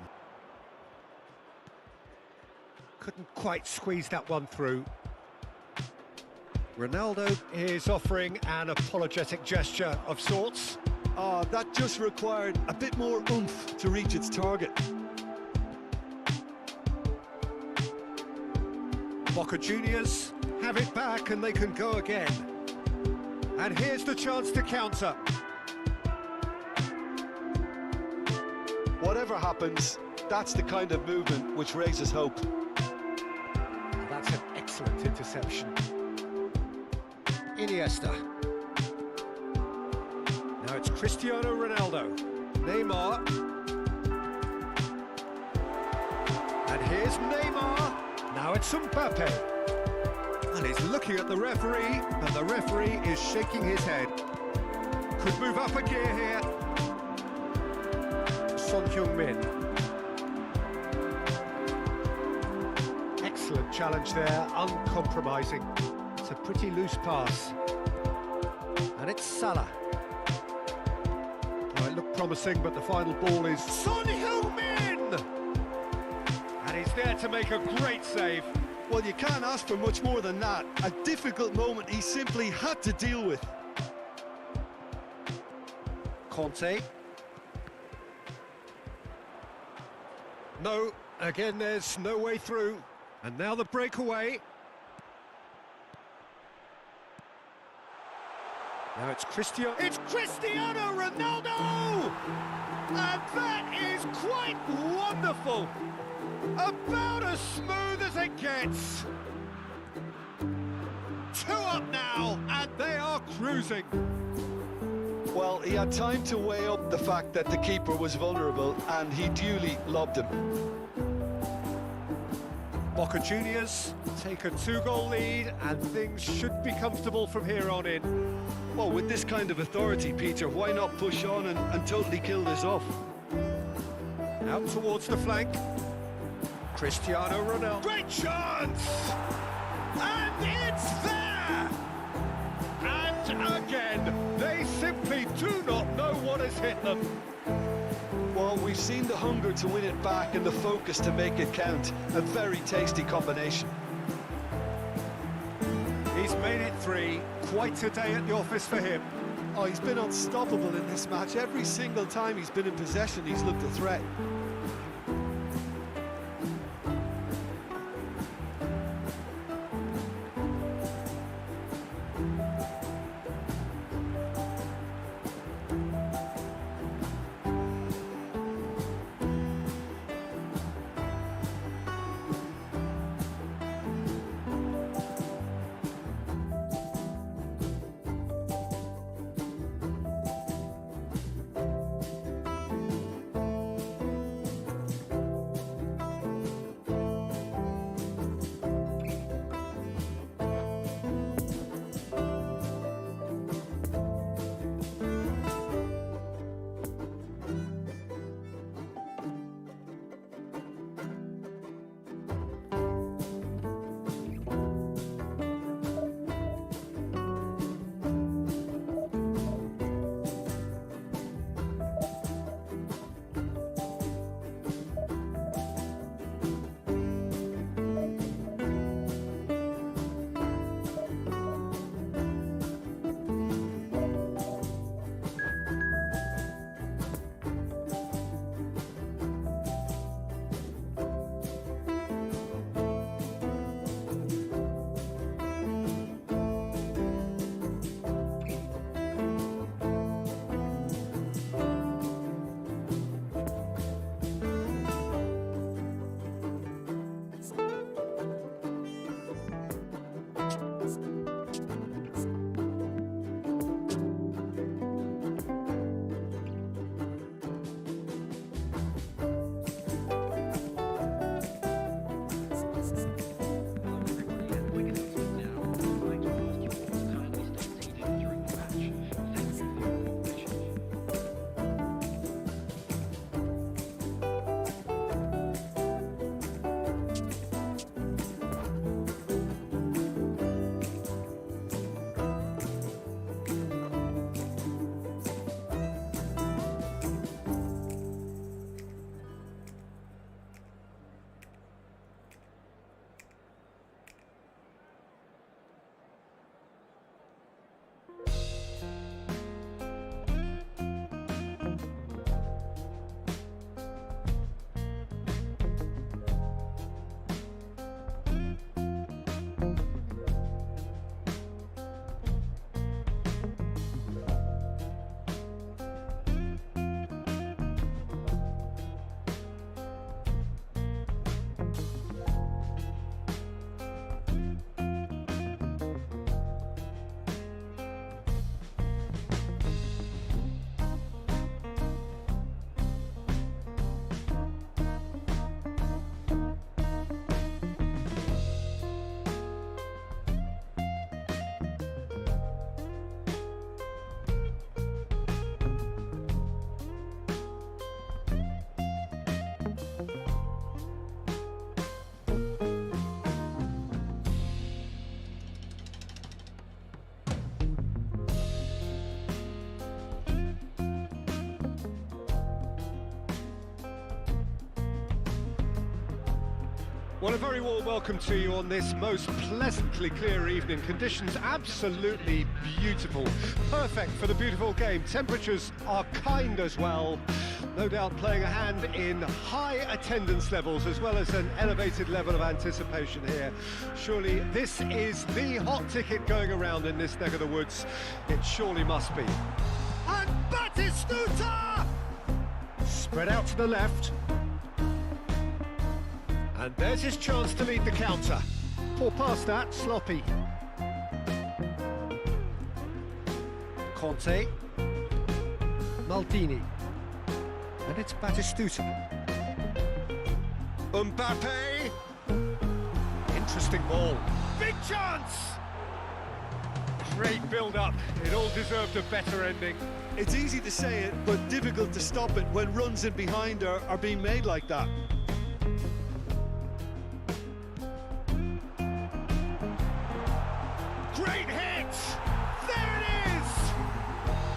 Couldn't quite squeeze that one through. Ronaldo is offering an apologetic gesture of sorts. That just required a bit more oomph to reach its target. Boca Juniors have it back and they can go again. And here's the chance to counter. Whatever happens, that's the kind of movement which raises hope. That's an excellent interception. Iniesta. Now it's Cristiano Ronaldo. Neymar. And here's Neymar. Now it's Mbappe. And he's looking at the referee, and the referee is shaking his head. Could move up a gear here. Son Heung-min. Excellent challenge there, uncompromising. It's a pretty loose pass. And it's Salah. Oh, it looked promising, but the final ball is Son Heung-min! And he's there to make a great save. Well, you can't ask for much more than that. A difficult moment he simply had to deal with. Conte. No, again there's no way through. And now the breakaway. Now it's Cristiano Ronaldo! And that is quite wonderful! About as smooth as it gets. 2 up now, and they are cruising. Well, he had time to weigh up the fact that the keeper was vulnerable, and he duly lobbed him. Boca Juniors take a 2-goal lead, and things should be comfortable from here on in. Well, with this kind of authority, Peter, why not push on and totally kill this off? Out towards the flank. Cristiano Ronaldo. Great chance! And it's there! And again, they simply do not know what has hit them. Well, we've seen the hunger to win it back and the focus to make it count. A very tasty combination. He's made it 3. Quite a day at the office for him. Oh, he's been unstoppable in this match. Every single time he's been in possession, he's looked a threat. Well, a very warm welcome to you on this most pleasantly clear evening. Conditions absolutely beautiful. Perfect for the beautiful game. Temperatures are kind as well. No doubt playing a hand in high attendance levels as well as an elevated level of anticipation here. Surely this is the hot ticket going around in this neck of the woods. It surely must be. And Batistuta! Spread out to the left. And there's his chance to lead the counter. Poor pass that, sloppy. Conte. Maldini. And it's Batistuta. Mbappe. Interesting ball. Big chance! Great build-up. It all deserved a better ending. It's easy to say it, but difficult to stop it when runs in behind are being made like that. Great hit! There it is!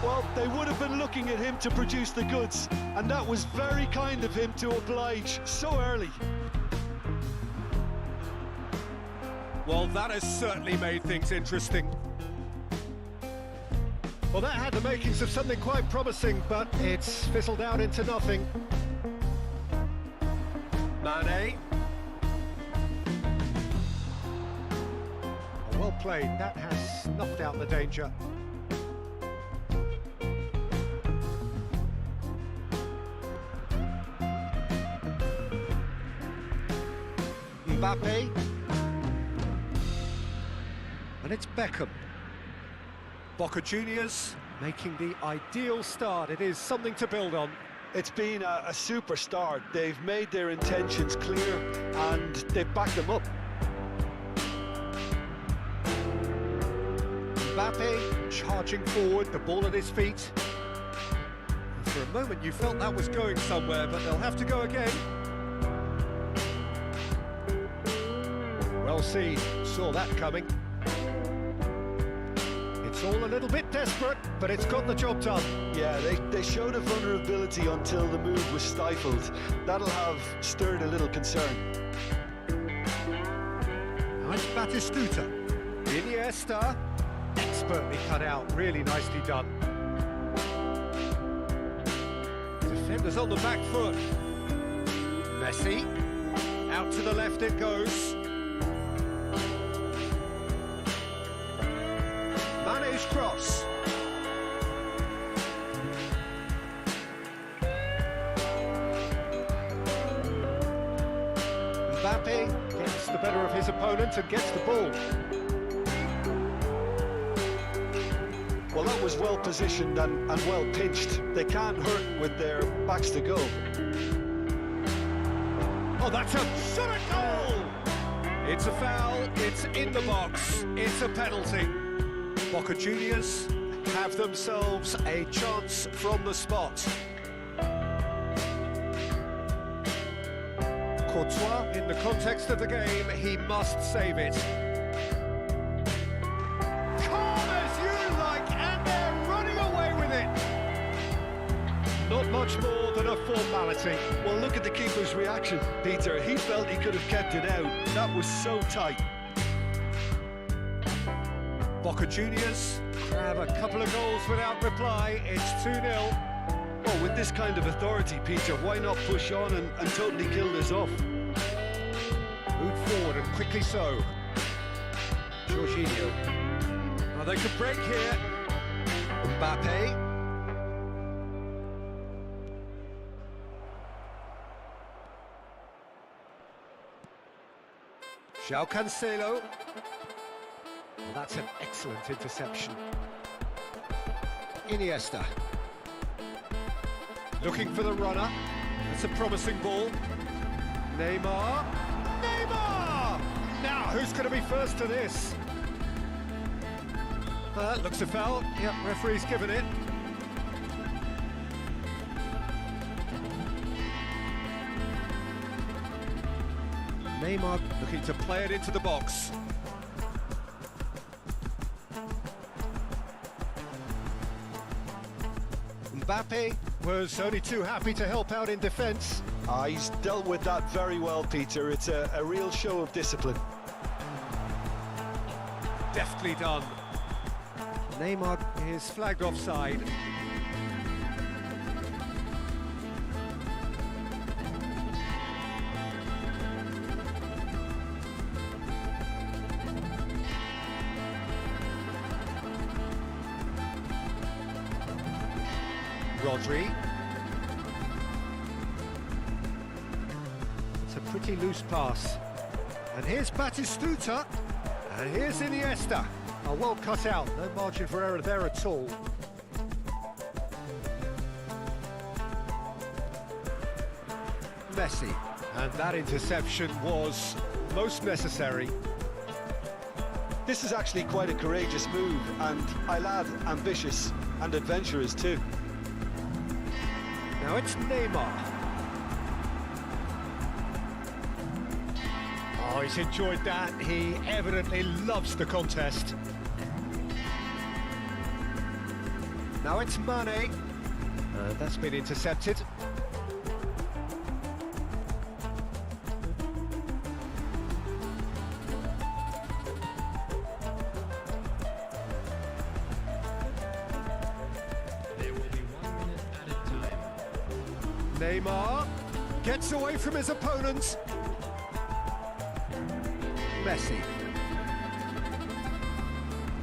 Well, they would have been looking at him to produce the goods, and that was very kind of him to oblige so early. Well, that has certainly made things interesting. Well, that had the makings of something quite promising, but it's fizzled out into nothing. Mane. Well played, that has snuffed out the danger. Mbappe. And it's Beckham. Boca Juniors making the ideal start. It is something to build on. It's been a super start. They've made their intentions clear and they've backed them up. Mbappe charging forward, the ball at his feet. For a moment you felt that was going somewhere, but they'll have to go again. Well seen, saw that coming. It's all a little bit desperate, but it's got the job done. Yeah, they showed a vulnerability until the move was stifled. That'll have stirred a little concern. Now it's Batistuta. Iniesta, expertly cut out, really nicely done. Defenders on the back foot. Messi, out to the left it goes. Mane's cross. Mbappe gets the better of his opponent and gets the ball. Well, that was well positioned and well pinched. They can't hurt with their backs to goal. Oh, that's a shot at goal! It's a foul, it's in the box, it's a penalty. Boca Juniors have themselves a chance from the spot. Courtois, in the context of the game, he must save it. Calm as you like, and they're running away with it. Not much more than a formality. Well, look at the keeper's reaction, Peter. He felt he could have kept it out. That was so tight. Boca Juniors grab a couple of goals without reply. It's 2-0. Well, with this kind of authority, Peter, why not push on and totally kill this off? Move forward and quickly so. Jorginho. Now they could break here. Mbappe. João Cancelo. Well, that's an excellent interception. Iniesta. Looking for the runner. That's a promising ball. Neymar. Neymar! Now, who's going to be first to this? That looks a foul. Yep, referee's given it. Neymar looking to play it into the box. Mbappe was only too happy to help out in defence. He's dealt with that very well, Peter. It's a real show of discipline. Deftly done. Neymar is flagged offside. Rodri. It's a pretty loose pass. And here's Batistuta. And here's Iniesta. Oh, well cut out. No margin for error there at all. Messi. And that interception was most necessary. This is actually quite a courageous move, and I'll add ambitious and adventurous too. Now it's Neymar. Oh, he's enjoyed that. He evidently loves the contest. Now it's Mane. That's been intercepted. Neymar gets away from his opponent. Messi.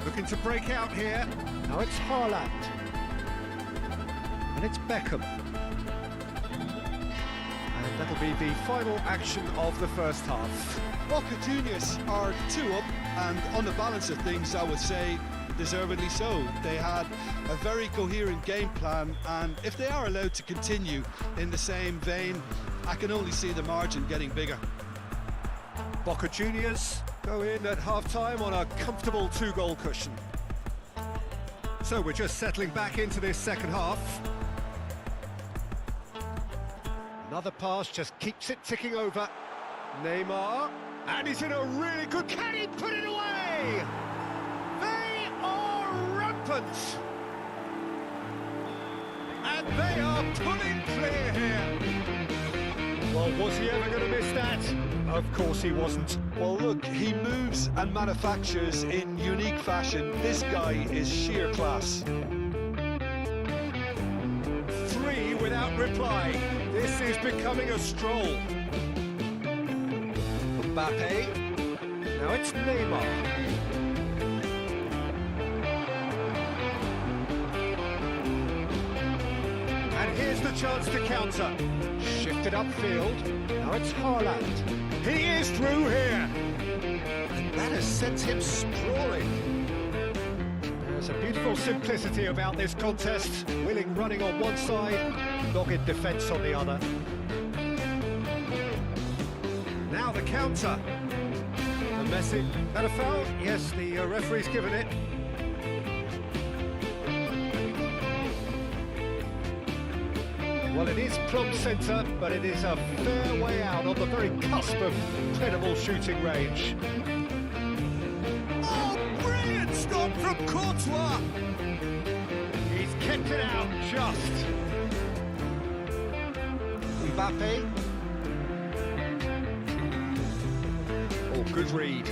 Looking to break out here. Now it's Haaland. And it's Beckham. And that'll be the final action of the first half. Boca Juniors are 2 up, and on the balance of things, I would say deservedly so. They had a very coherent game plan, and if they are allowed to continue in the same vein, I can only see the margin getting bigger. Boca Juniors go in at half-time on a comfortable 2-goal cushion. So we're just settling back into this second half. Another pass just keeps it ticking over. Neymar, and he's in a really good... Can he put it away? They are rampant! And they are pulling clear here. Well, was he ever going to miss that? Of course he wasn't. Well, look, he moves and manufactures in unique fashion. This guy is sheer class. 3 without reply. This is becoming a stroll. Mbappe. Now it's Neymar. And here's the chance to counter. Shifted upfield. Now it's Haaland. He is through here. And that has sent him sprawling. There's a beautiful simplicity about this contest. Willing running on one side, dogged defence on the other. Now the counter. And Messi. That a foul? Yes, the referee's given it. Well, it is plumb centre, but it is a fair way out on the very cusp of credible shooting range. Oh, brilliant stop from Courtois! He's kept it out just. Mbappe. Oh, good read.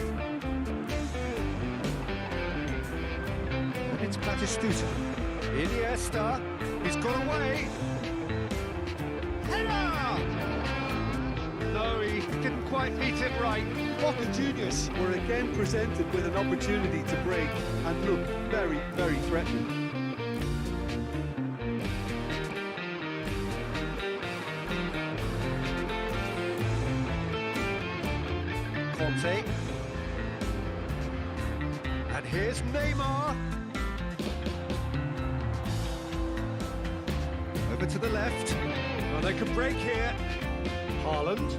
And it's Batistuta. Iniesta. He's got away. Header! No, he didn't quite meet it right. Boca Juniors were again presented with an opportunity to break and look very, very threatening. Conte. And here's Neymar. Over to the left. Oh, they can break here. Haaland.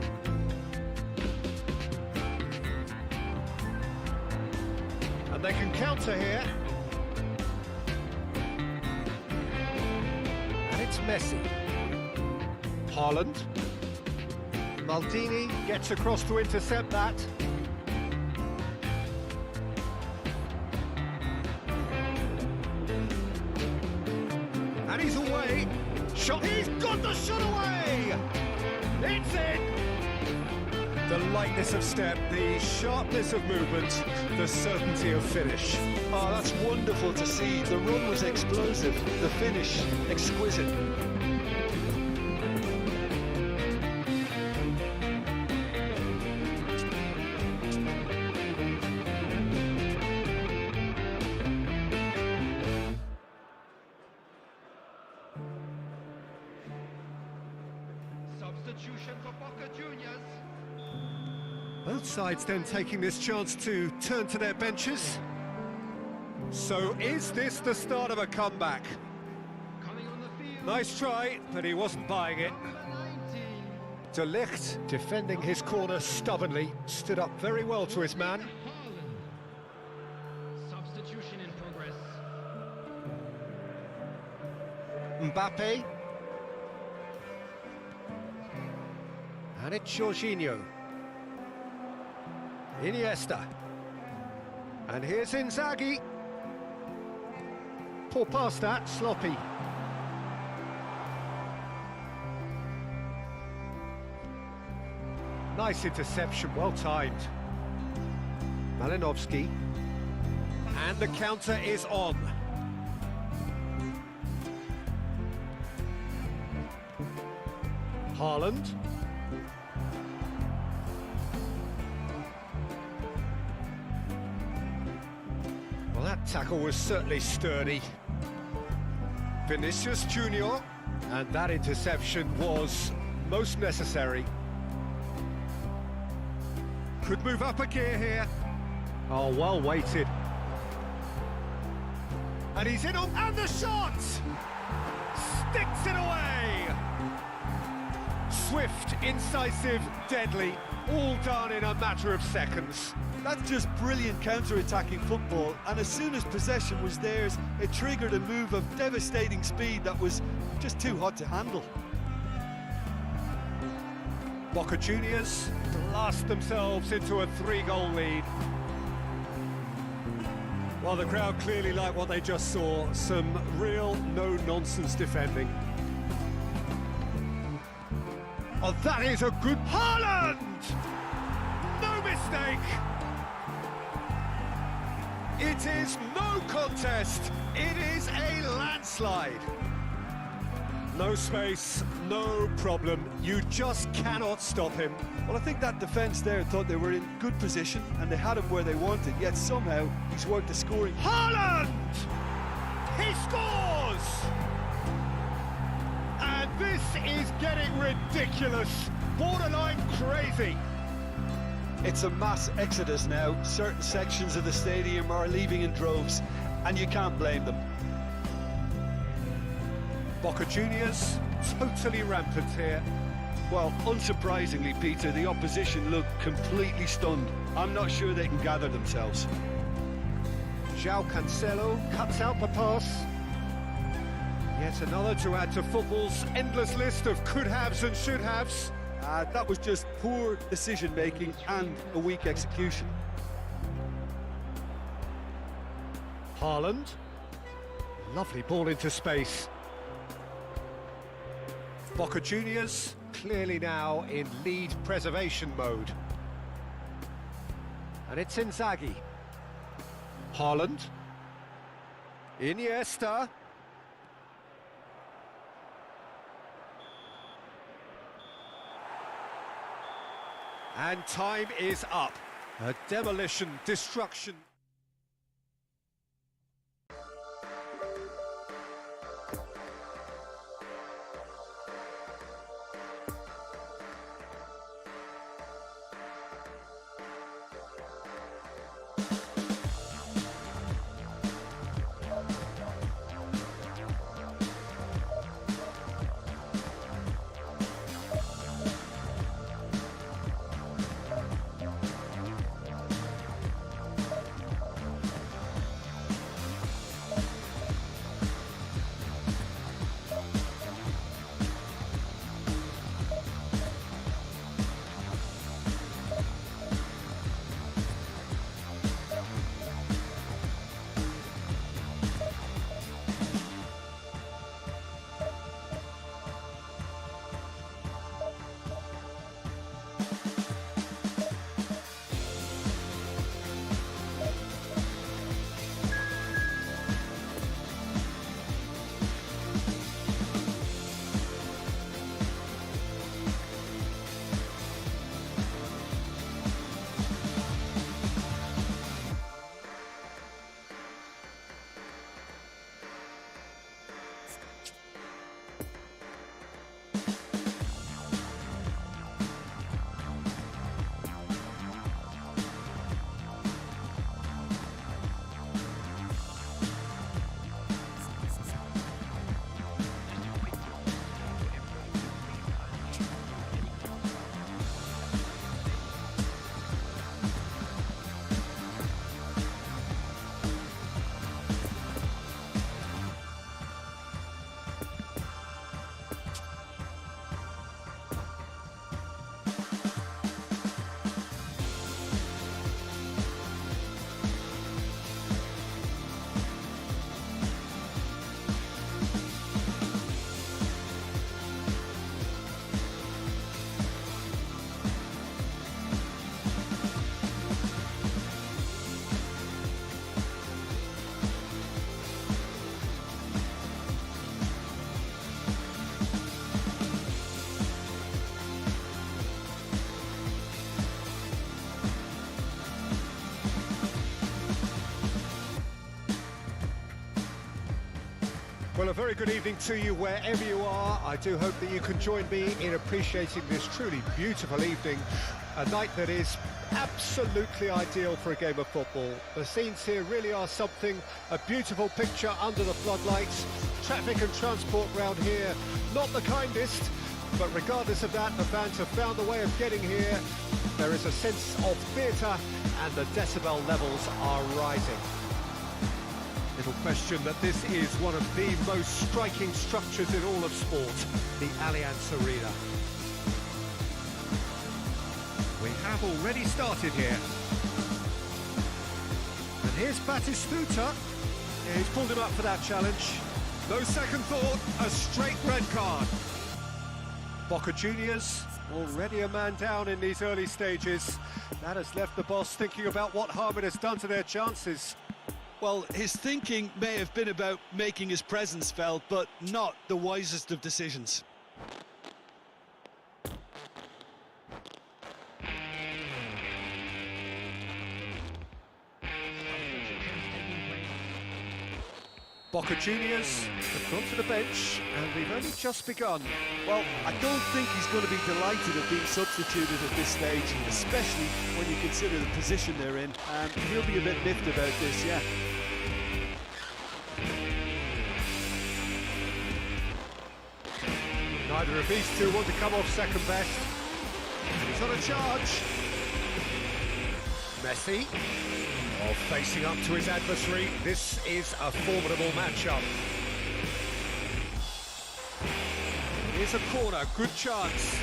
And they can counter here. And it's Messi. Haaland. Maldini gets across to intercept that. And he's away. Shot. He's got the shot away! It's in! The lightness of step, the sharpness of movement, the certainty of finish. Oh, that's wonderful to see. The run was explosive, the finish exquisite. Substitution for Boca Juniors. Both sides then taking this chance to turn to their benches. So is this the start of a comeback? Coming on the field. Nice try, but he wasn't buying it. De Ligt, defending his corner stubbornly, stood up very well to his man. Substitution in progress. Mbappe. And it's Jorginho. Iniesta. And here's Inzaghi. Poor pass that, sloppy. Nice interception, well timed. Malinovsky. And the counter is on. Haaland. Well, that tackle was certainly sturdy. Vinicius Junior. And that interception was most necessary. Could move up a gear here. Oh, well weighted. And he's in on, and the shot! Sticks it away! Swift, incisive, deadly, all done in a matter of seconds. That's just brilliant counter-attacking football, and as soon as possession was theirs, it triggered a move of devastating speed that was just too hot to handle. Boca Juniors blast themselves into a 3-goal lead. Well, the crowd clearly like what they just saw. Some real no-nonsense defending. Oh, that is a good... Haaland! No mistake! It is no contest. It is a landslide. No space, no problem. You just cannot stop him. Well, I think that defence there thought they were in good position and they had him where they wanted, yet somehow he's worked the scoring. Haaland! He scores! And this is getting ridiculous, borderline crazy. It's a mass exodus now. Certain sections of the stadium are leaving in droves, and you can't blame them. Boca Juniors, totally rampant here. Well, unsurprisingly, Peter, the opposition look completely stunned. I'm not sure they can gather themselves. João Cancelo cuts out the pass. Yet another to add to football's endless list of could-haves and should-haves. That was just poor decision-making and a weak execution. Haaland. Lovely ball into space. Boca Juniors clearly now in lead preservation mode. And it's Inzaghi. Haaland. Iniesta. And time is up. A demolition, destruction. Well, a very good evening to you wherever you are. I do hope that you can join me in appreciating this truly beautiful evening, a night that is absolutely ideal for a game of football. The scenes here really are something, a beautiful picture under the floodlights. Traffic and transport round here, not the kindest, but regardless of that, the fans have found a way of getting here. There is a sense of theatre and the decibel levels are rising. Little question that this is one of the most striking structures in all of sport, the Allianz Arena. We have already started here. And here's Batistuta. Yeah, he's pulled him up for that challenge. No second thought, a straight red card. Boca Juniors, already a man down in these early stages. That has left the boss thinking about what harm it has done to their chances. Well, his thinking may have been about making his presence felt, but not the wisest of decisions. Boca Juniors have gone to the bench, and we've only just begun. Well, I don't think he's going to be delighted at being substituted at this stage, especially when you consider the position they're in. And he'll be a bit miffed about this, yeah. Neither of these two want to come off second best. And he's on a charge. Messi, facing up to his adversary. This is a formidable matchup. Here's a corner, good chance.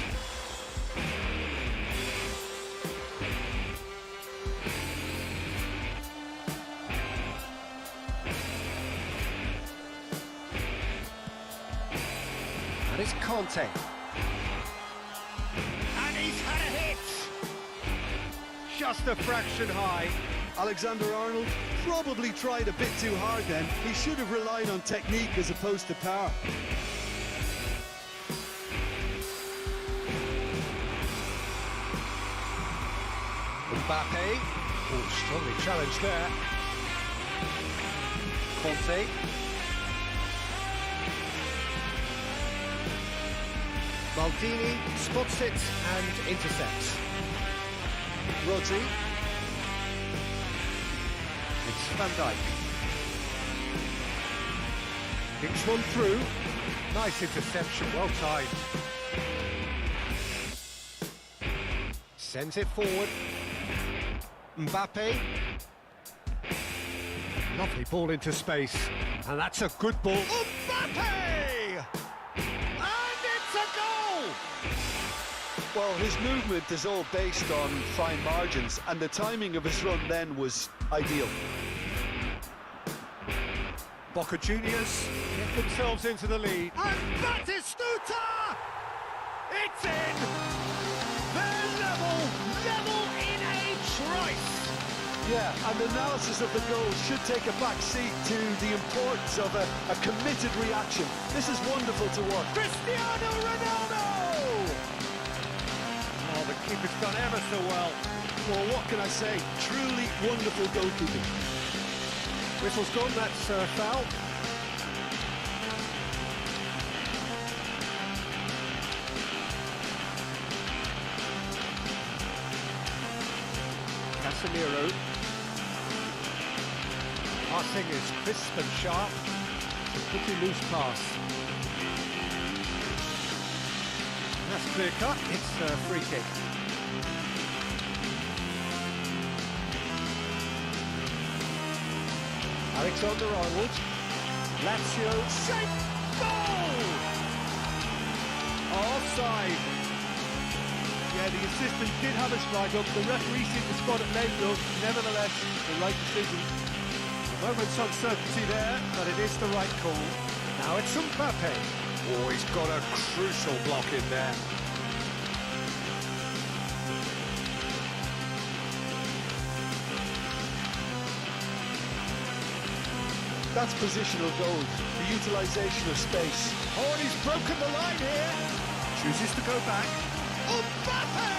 And it's Conte. And he's had a hit! Just a fraction high. Alexander-Arnold probably tried a bit too hard then. He should have relied on technique as opposed to power. Mbappe. Oh, strongly challenged there. Conte. Maldini spots it and intercepts. Rodri. It's Van Dijk. Kicks one through. Nice interception, well timed. Sends it forward. Mbappe. Lovely ball into space. And that's a good ball. Mbappe! And it's a goal! Well, his movement is all based on fine margins, and the timing of his run then was ideal. Boca Juniors get themselves into the lead. And Batistuta! It's in! They're level in a trice! Yeah, and the analysis of the goal should take a back seat to the importance of a committed reaction. This is wonderful to watch. Cristiano Ronaldo! Oh, the keeper's done ever so well. Well, what can I say? Truly wonderful goalkeeping. Whistle's gone, that's foul. Casemiro. Passing is crisp and sharp. It's a pretty loose pass. That's clear cut, it's a free kick. Alexander-Arnold, Lazio, shape, goal! Offside. Yeah, the assistant did have a strike up. The referee seemed to spot it late though. Nevertheless, the right decision. A moment's uncertainty there, but it is the right call. Now it's Mbappe. Oh, he's got a crucial block in there. That's positional gold, the utilisation of space. Oh, and he's broken the line here. Chooses to go back. Mbappe!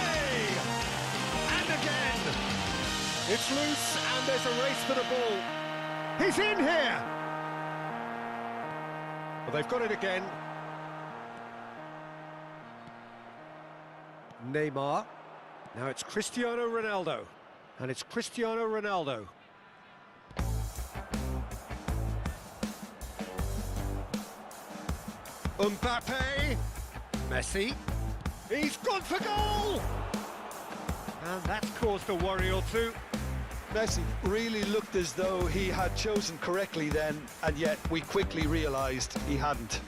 And again. It's loose, and there's a race for the ball. He's in here. Well, they've got it again. Neymar. Now it's Cristiano Ronaldo. And it's Cristiano Ronaldo. Mbappe. Messi. He's gone for goal! And that's caused a worry or two. Messi really looked as though he had chosen correctly then, and yet we quickly realised he hadn't.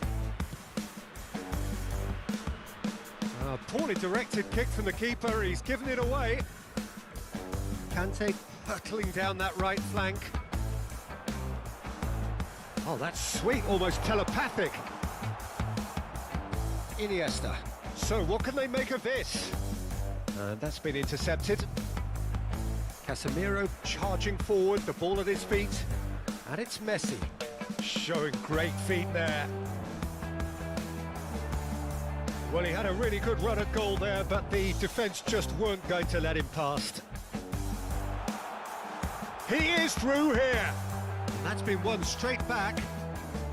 A poorly directed kick from the keeper, he's given it away. Kante hurtling down that right flank. Oh, that's sweet, almost telepathic. Iniesta. So what can they make of this? And that's been intercepted. Casemiro charging forward, the ball at his feet. And it's Messi, showing great feet there. Well, he had a really good run at goal there, but the defence just weren't going to let him past. He is through here. And that's been won straight back.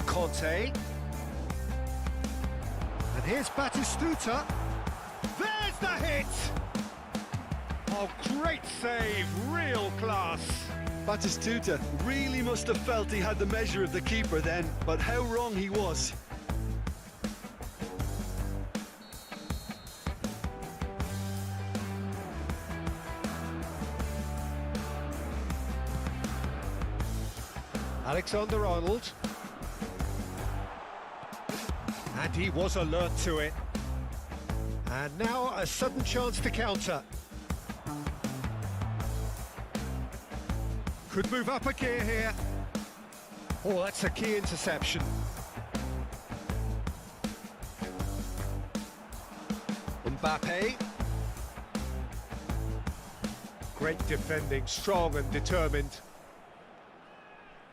Conte. And here's Batistuta. There's the hit! Oh, great save, real class. Batistuta really must have felt he had the measure of the keeper then, but how wrong he was. Alexander-Arnold. And he was alert to it. And now a sudden chance to counter. Could move up a gear here. Oh, that's a key interception. Mbappe. Great defending, strong and determined.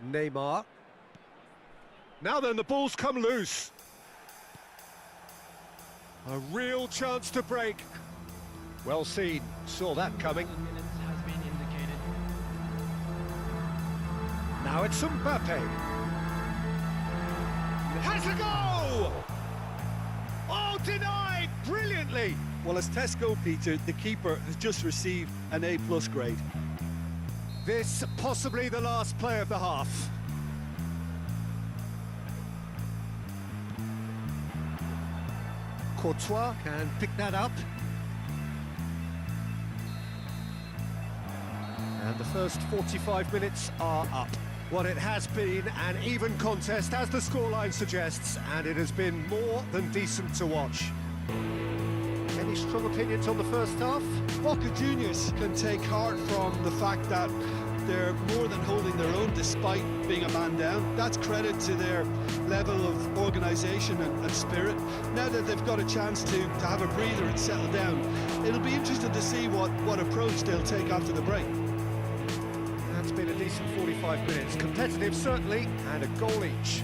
Neymar. Now then, the ball's come loose. A real chance to break. Well seen, saw that coming. Now it's Mbappe. Has a go! Oh, denied brilliantly. Well, as Tesco, Peter, the keeper has just received an A+ grade. This possibly the last play of the half. Courtois can pick that up. And the first 45 minutes are up. Well, it has been an even contest, as the scoreline suggests, and it has been more than decent to watch. Any strong opinions on the first half? Boca Juniors can take heart from the fact that they're more than holding their own despite being a man down. That's credit to their level of organisation and spirit. Now that they've got a chance to have a breather and settle down, it'll be interesting to see what approach they'll take after the break. That's been a decent 45 minutes. Competitive, certainly, and a goal each.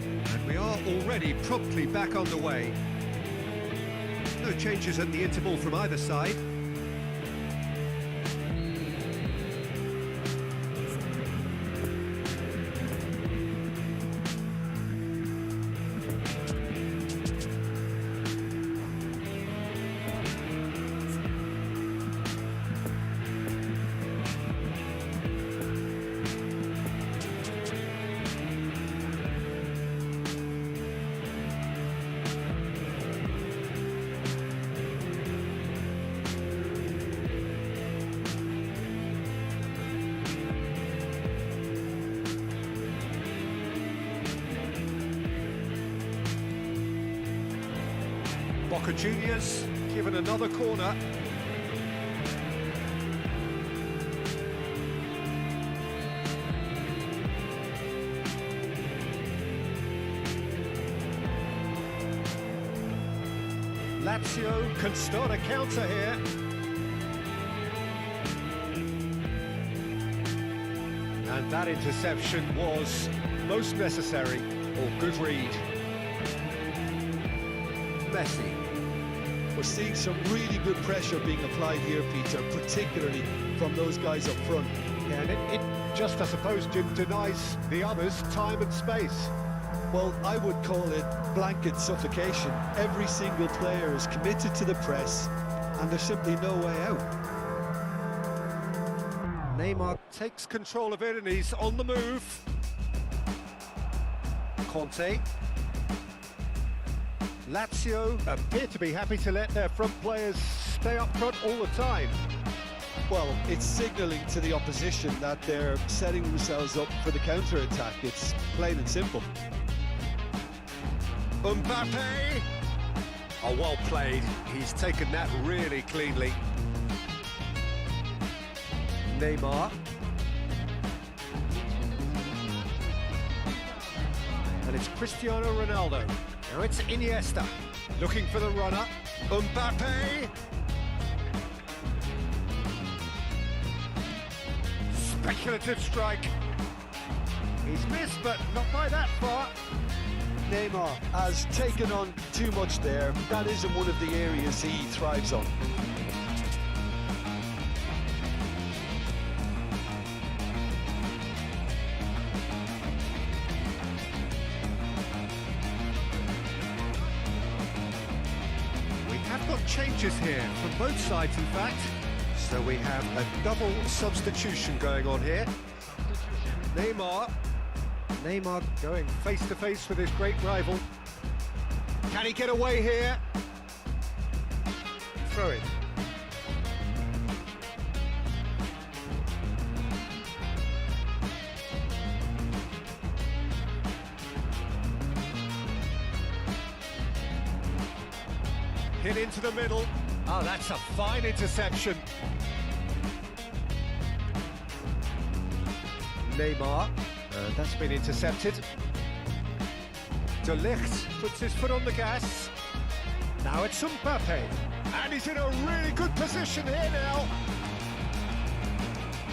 And we are already promptly back underway. No changes at the interval from either side. Boca Juniors given another corner. Lazio can start a counter here. And that interception was most necessary, or good read. Messi. We're seeing some really good pressure being applied here, Peter, particularly from those guys up front. Yeah, and it just, I suppose, denies the others time and space. Well, I would call it blanket suffocation. Every single player is committed to the press, and there's simply no way out. Neymar takes control of it and he's on the move. Conte. Lazio appear to be happy to let their front players stay up front all the time. Well, it's signalling to the opposition that they're setting themselves up for the counter-attack. It's plain and simple. Mbappe! Oh, well played. He's taken that really cleanly. Neymar. And it's Cristiano Ronaldo. Now it's Iniesta. Looking for the runner. Mbappe! Speculative strike. He's missed, but not by that far. Neymar has taken on too much there. That isn't one of the areas he thrives on. We have got changes here from both sides, in fact. So we have a double substitution going on here. Neymar going face-to-face with his great rival. Can he get away here? Throw it. Hit into the middle. Oh, that's a fine interception. Neymar. That's been intercepted. De Ligt puts his foot on the gas. Now it's Mbappe. And he's in a really good position here now.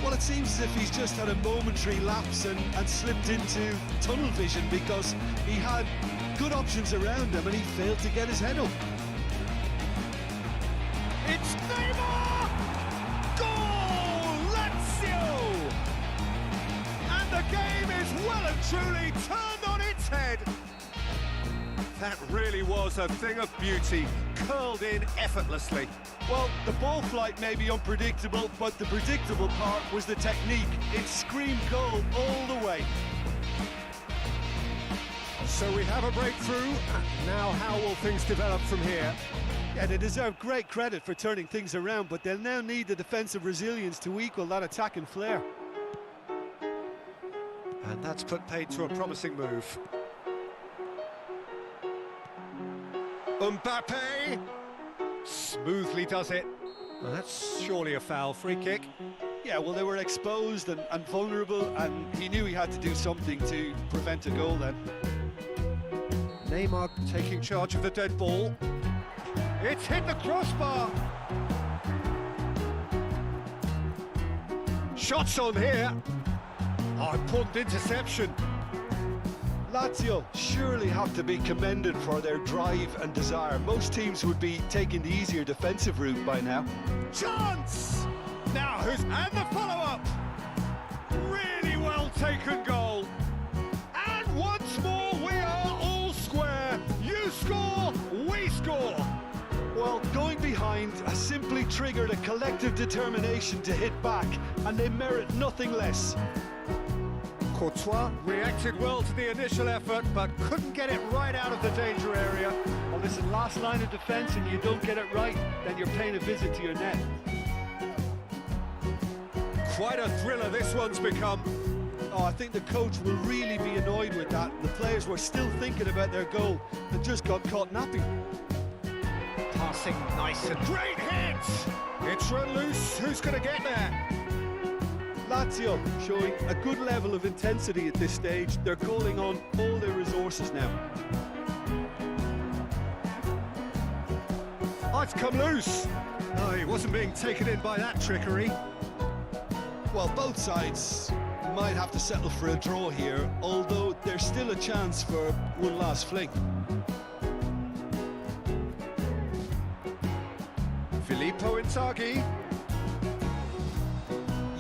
Well, it seems as if he's just had a momentary lapse and slipped into tunnel vision because he had good options around him and he failed to get his head up. It's Neymar! Goal! Lazio! And the game is well and truly turned on its head. That really was a thing of beauty, curled in effortlessly. Well, the ball flight may be unpredictable, but the predictable part was the technique. It screamed goal all the way. So we have a breakthrough. Now how will things develop from here? Yeah, they deserve great credit for turning things around, but they'll now need the defensive resilience to equal that attacking flair. And that's put paid to a promising move. Mbappe smoothly does it. Well, that's surely a foul. Free kick. Yeah, well, they were exposed and vulnerable, and he knew he had to do something to prevent a goal then. Neymar taking charge of the dead ball. It's hit the crossbar. Shots on here. Oh, important interception. Lazio surely have to be commended for their drive and desire. Most teams would be taking the easier defensive route by now. Chance! Now who's... And the follow-up! Really well taken goal. And once more we are all square. You score, we score. Well, going behind has simply triggered a collective determination to hit back, and they merit nothing less. Courtois reacted well to the initial effort, but couldn't get it right out of the danger area. Well, listen, last line of defence, and you don't get it right, then you're paying a visit to your net. Quite a thriller this one's become. Oh, I think the coach will really be annoyed with that. The players were still thinking about their goal and just got caught napping. Passing nice and great hits! It's run loose. Who's going to get there? Lazio showing a good level of intensity at this stage. They're calling on all their resources now. Oh, it's come loose. No, he wasn't being taken in by that trickery. Well, both sides might have to settle for a draw here, although there's still a chance for one last fling. Filippo Inzaghi.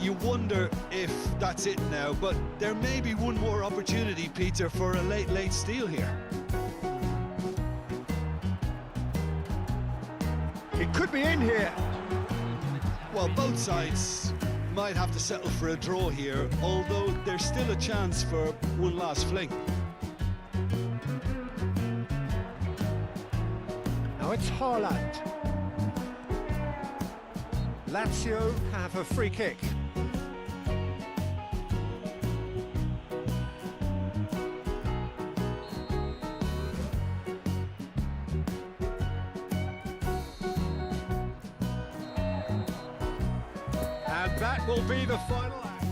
you wonder if that's it now, but there may be one more opportunity, Peter, for a late steal here. It could be in here. Well, both sides might have to settle for a draw here, although there's still a chance for one last fling. Now it's Haaland. Lazio have a free kick. And that will be the final act.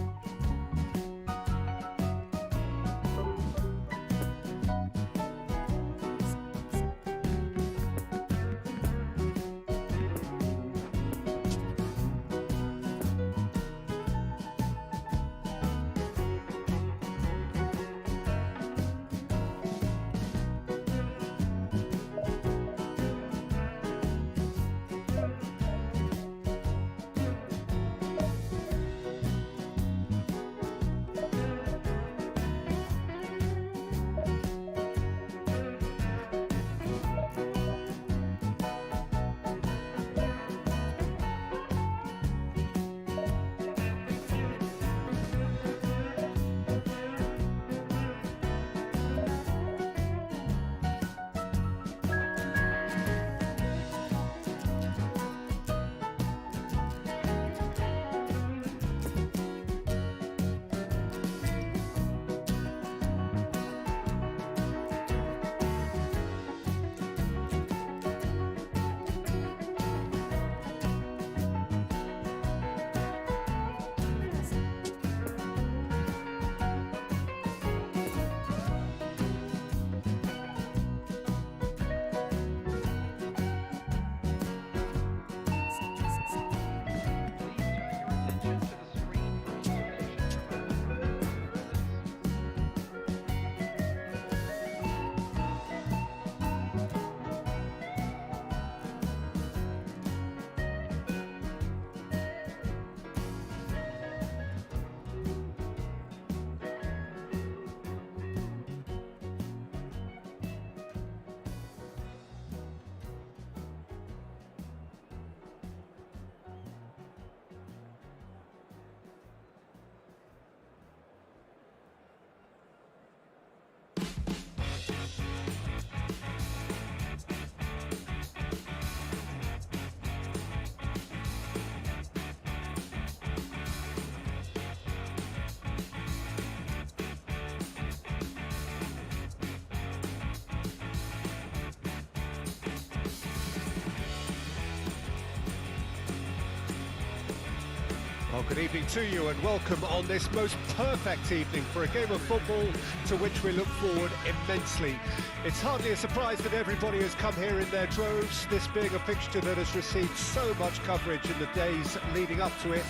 Well, good evening to you and welcome on this most perfect evening for a game of football to which we look forward immensely. It's hardly a surprise that everybody has come here in their droves, this being a fixture that has received so much coverage in the days leading up to it.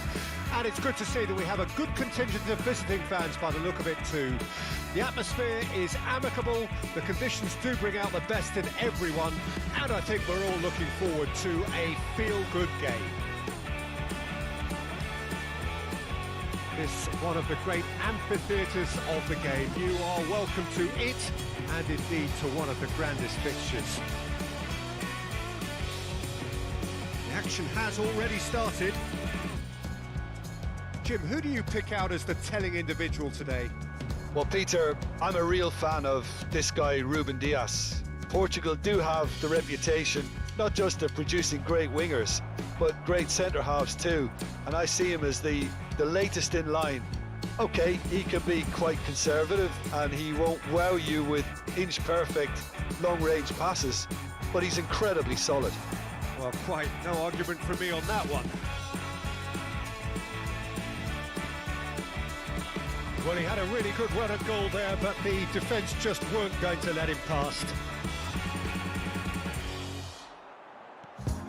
And it's good to see that we have a good contingent of visiting fans by the look of it too. The atmosphere is amicable, the conditions do bring out the best in everyone, and I think we're all looking forward to a feel-good game. This one of the great amphitheatres of the game. You are welcome to it, and indeed to one of the grandest fixtures. The action has already started. Jim, who do you pick out as the telling individual today? Well, Peter, I'm a real fan of this guy, Ruben Dias. Portugal do have the reputation, not just of producing great wingers, but great centre-halves too. And I see him as the latest in line. Okay, he can be quite conservative and he won't wow you with inch-perfect long-range passes, but he's incredibly solid. Well, quite no argument from me on that one. Well, he had a really good run at goal there, but the defence just weren't going to let him past.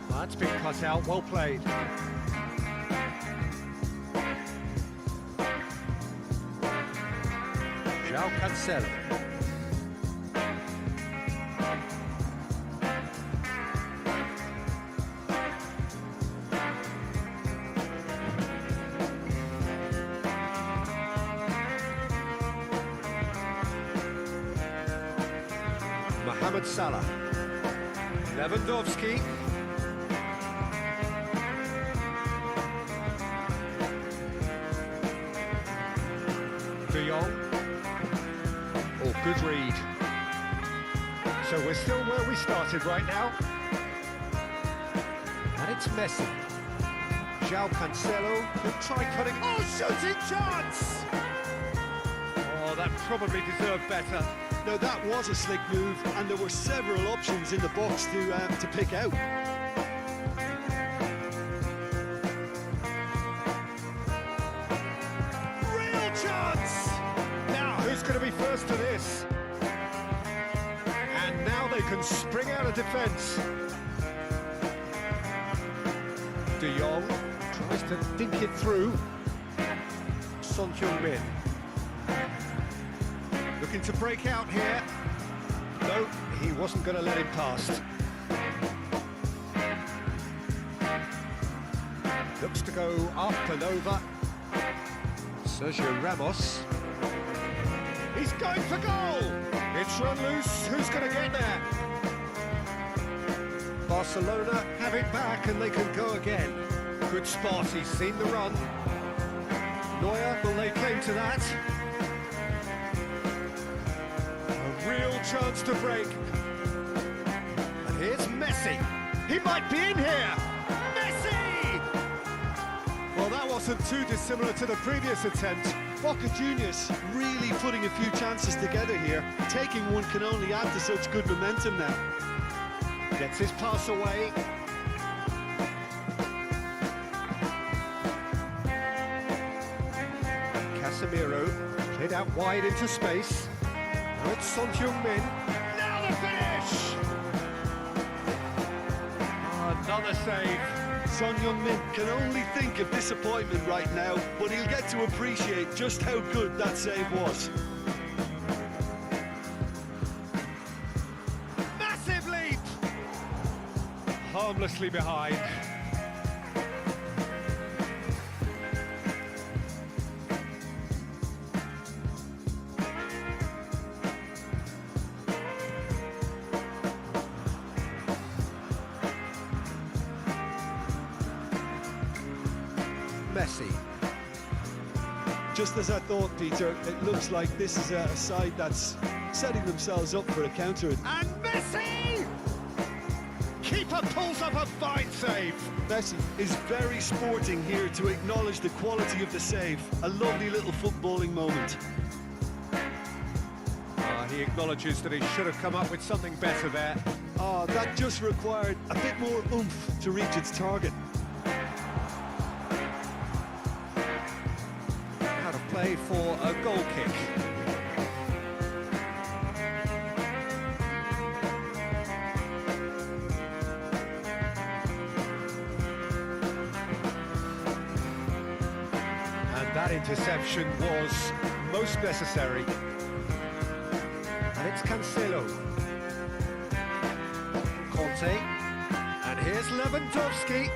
That's been cut out, well played. João Cancelo. Mohamed Salah. Lewandowski. De Jong. Oh, good read. So we're still where we started right now. And it's Messi. João Cancelo could try cutting. Oh, shooting chance! Oh, that probably deserved better. No, that was a slick move, and there were several options in the box to pick out. Real chance! Now, who's going to be first to this? And now they can spring out of defence. De Jong tries to dink it through. Son Heung-min. Looking to break out here. No, he wasn't going to let him past. Looks to go up and over. Sergio Ramos. He's going for goal! It's run loose. Who's going to get there? Barcelona have it back and they can go again. Good spot, he's seen the run. Neuer will lay claim to that. A real chance to break. And here's Messi. He might be in here. Messi! Well, that wasn't too dissimilar to the previous attempt. Boca Juniors really putting a few chances together here. Taking one can only add to such good momentum now. Gets his pass away. Casemiro played out wide into space. Now it's Son Heung-min. Now the finish! Another save. Son Heung-min can only think of disappointment right now, but he'll get to appreciate just how good that save was. Massive leap! Harmlessly behind. Messi. Just as I thought, Peter, it looks like this is a side that's setting themselves up for a counter. And Messi! Keeper pulls up a fine save. Messi is very sporting here to acknowledge the quality of the save. A lovely little footballing moment. He acknowledges that he should have come up with something better there. That just required a bit more oomph to reach its target. How to play for a goal kick. And that interception was most necessary. And it's Cancelo. Conte. And here's Lewandowski.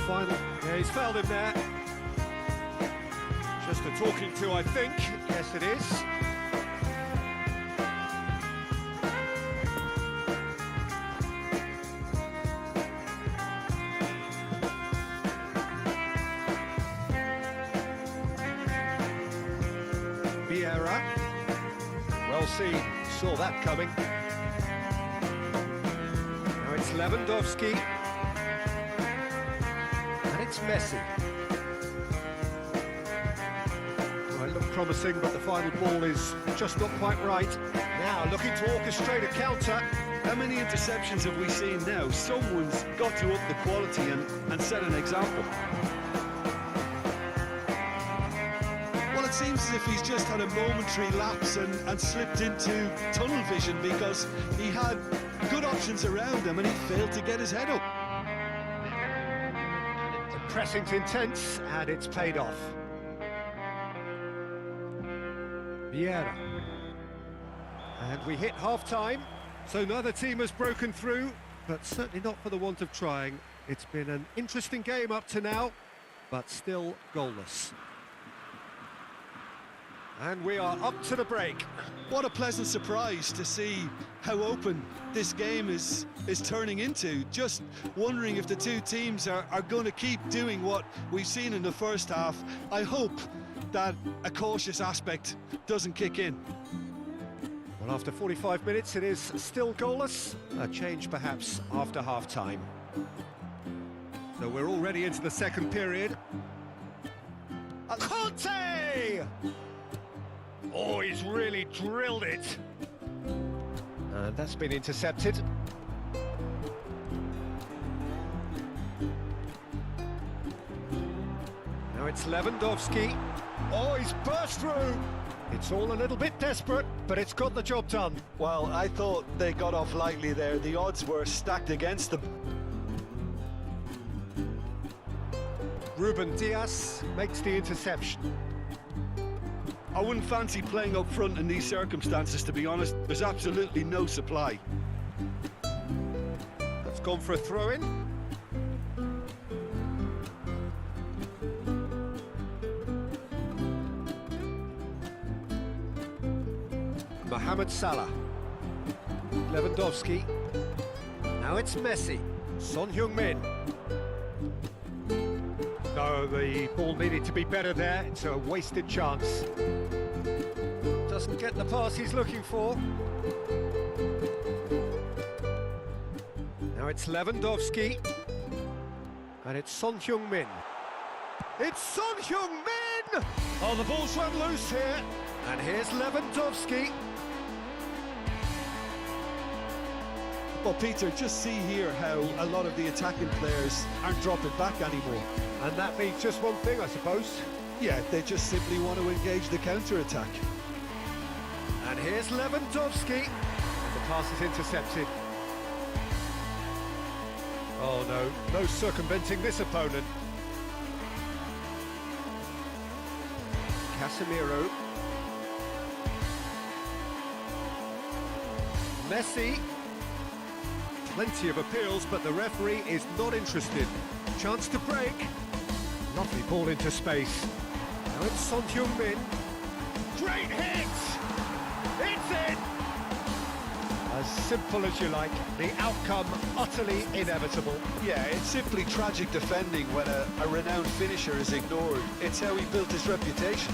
Final. Yeah, he's fouled him there. Just a talking to, I think. Yes, it is. Vieira. Well seen. Saw that coming. Now it's Lewandowski. And it's Messi. Well, it looked promising, but the final ball is just not quite right. Now looking to orchestrate a counter. How many interceptions have we seen now? Someone's got to up the quality and set an example. Well, it seems as if he's just had a momentary lapse and slipped into tunnel vision because he had good options around him and he failed to get his head up. The pressing's intense and it's paid off. Vieira. And we hit half-time, so neither team has broken through, but certainly not for the want of trying. It's been an interesting game up to now, but still goalless. And we are up to the break. What a pleasant surprise to see how open this game is turning into. Just wondering if the two teams are going to keep doing what we've seen in the first half. I hope that a cautious aspect doesn't kick in. Well, after 45 minutes, it is still goalless. A change perhaps after half-time. So we're already into the second period. Conte! Oh, he's really drilled it. And that's been intercepted. Now it's Lewandowski. Oh, he's burst through. It's all a little bit desperate, but it's got the job done. Well, I thought they got off lightly there. The odds were stacked against them. Ruben Dias makes the interception. I wouldn't fancy playing up front in these circumstances, to be honest. There's absolutely no supply. That's gone for a throw-in. Mohamed Salah. Lewandowski. Now it's Messi. Son Heung-min. No, the ball needed to be better there. It's a wasted chance. Doesn't get the pass he's looking for. Now it's Lewandowski. And it's Son Heung-min. It's Son Heung-min! Oh, the ball's run loose here. And here's Lewandowski. Well, Peter, just see here how a lot of the attacking players aren't dropping back anymore. And that means just one thing, I suppose. Yeah, they just simply want to engage the counter-attack. And here's Lewandowski. And the pass is intercepted. Oh no, no circumventing this opponent. Casemiro. Messi. Plenty of appeals, but the referee is not interested. Chance to break. Lovely ball into space. Now it's Son Heung-min. Great hit! It's in! As simple as you like, the outcome utterly inevitable. Yeah, it's simply tragic defending when a renowned finisher is ignored. It's how he built his reputation.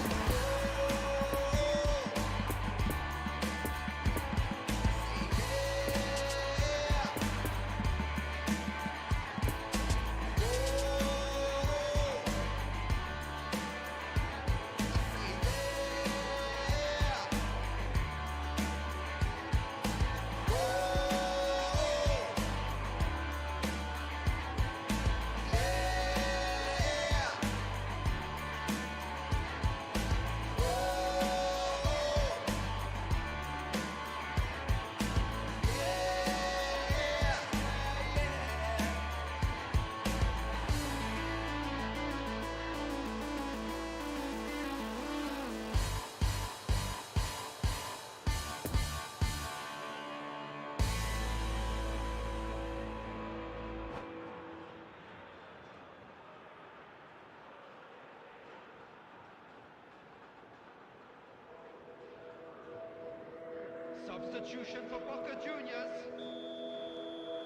Substitution for Boca Juniors.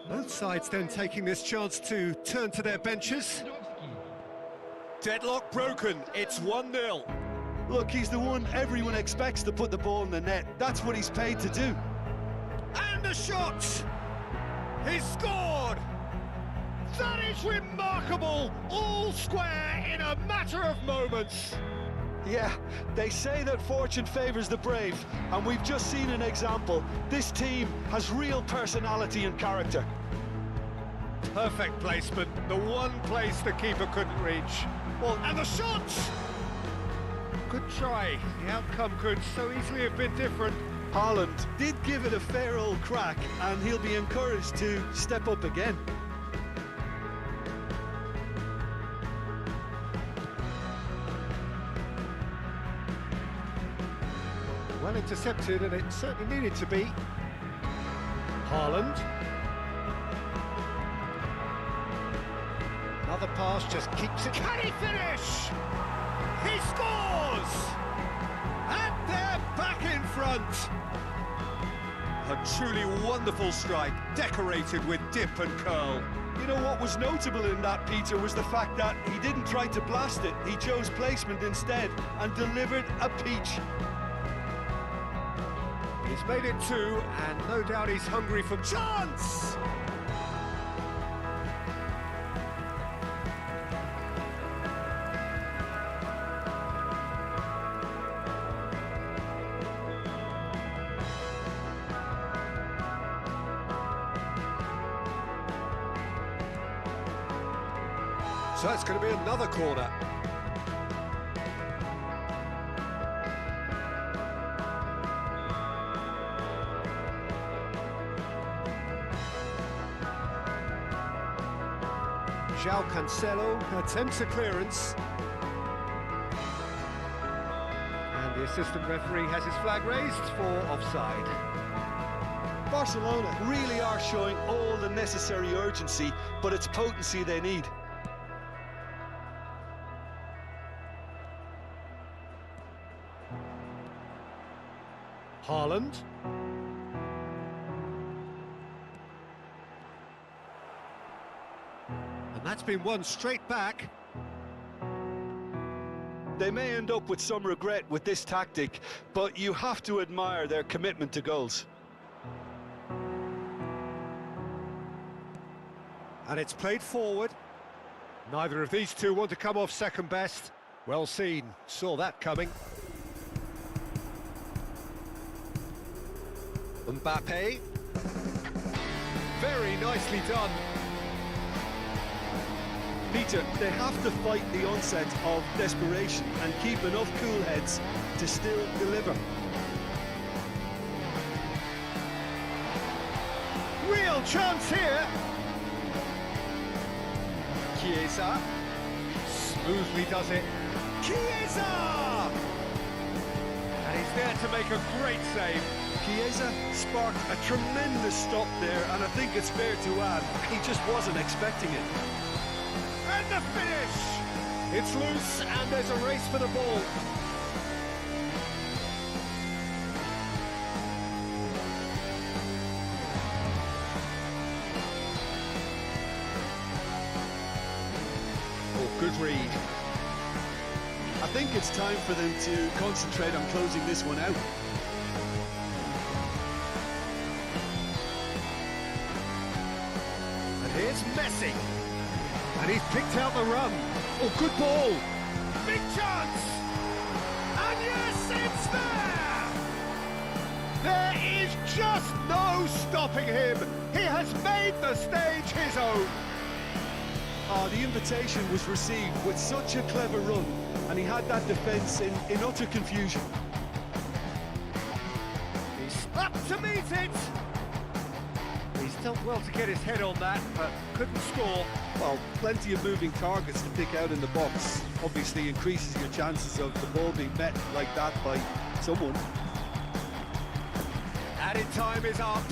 Both sides then taking this chance to turn to their benches. Deadlock broken, it's 1-0. Look, he's the one everyone expects to put the ball in the net. That's what he's paid to do. And the shot! He's scored! That is remarkable! All square in a matter of moments. Yeah, they say that fortune favours the brave, and we've just seen an example. This team has real personality and character. Perfect placement, the one place the keeper couldn't reach. Well, and the shot! Good try. The outcome could so easily have been different. Haaland did give it a fair old crack, and he'll be encouraged to step up again. Well intercepted, and it certainly needed to be. Haaland. Another pass just keeps it. Can he finish? He scores! And front. A truly wonderful strike, decorated with dip and curl. You know what was notable in that, Peter, was the fact that he didn't try to blast it. He chose placement instead and delivered a peach. He's made it two, and no doubt he's hungry for chance! So it's going to be another corner. João Cancelo attempts a clearance. And the assistant referee has his flag raised for offside. Barcelona really are showing all the necessary urgency, but it's potency they need. Haaland. And that's been won straight back. They may end up with some regret with this tactic, but you have to admire their commitment to goals. And it's played forward. Neither of these two want to come off second best. Well seen, saw that coming. Mbappe. Very nicely done. Peter, they have to fight the onset of desperation and keep enough cool heads to still deliver. Real chance here. Chiesa. Smoothly does it. Chiesa! And he's there to make a great save. Chiesa sparked a tremendous stop there, and I think it's fair to add, he just wasn't expecting it. And the finish! It's loose, and there's a race for the ball. Oh, good read. I think it's time for them to concentrate on closing this one out. Here's Messi. And he's picked out the run. Oh, good ball. Big chance. And yes, it's there. There is just no stopping him. He has made the stage his own. Oh, the invitation was received with such a clever run, and he had that defence in utter confusion. He's up to meet it. He's done well to get his head on that, but couldn't score. Well, plenty of moving targets to pick out in the box. Obviously increases your chances of the ball being met like that by someone. Added time is up.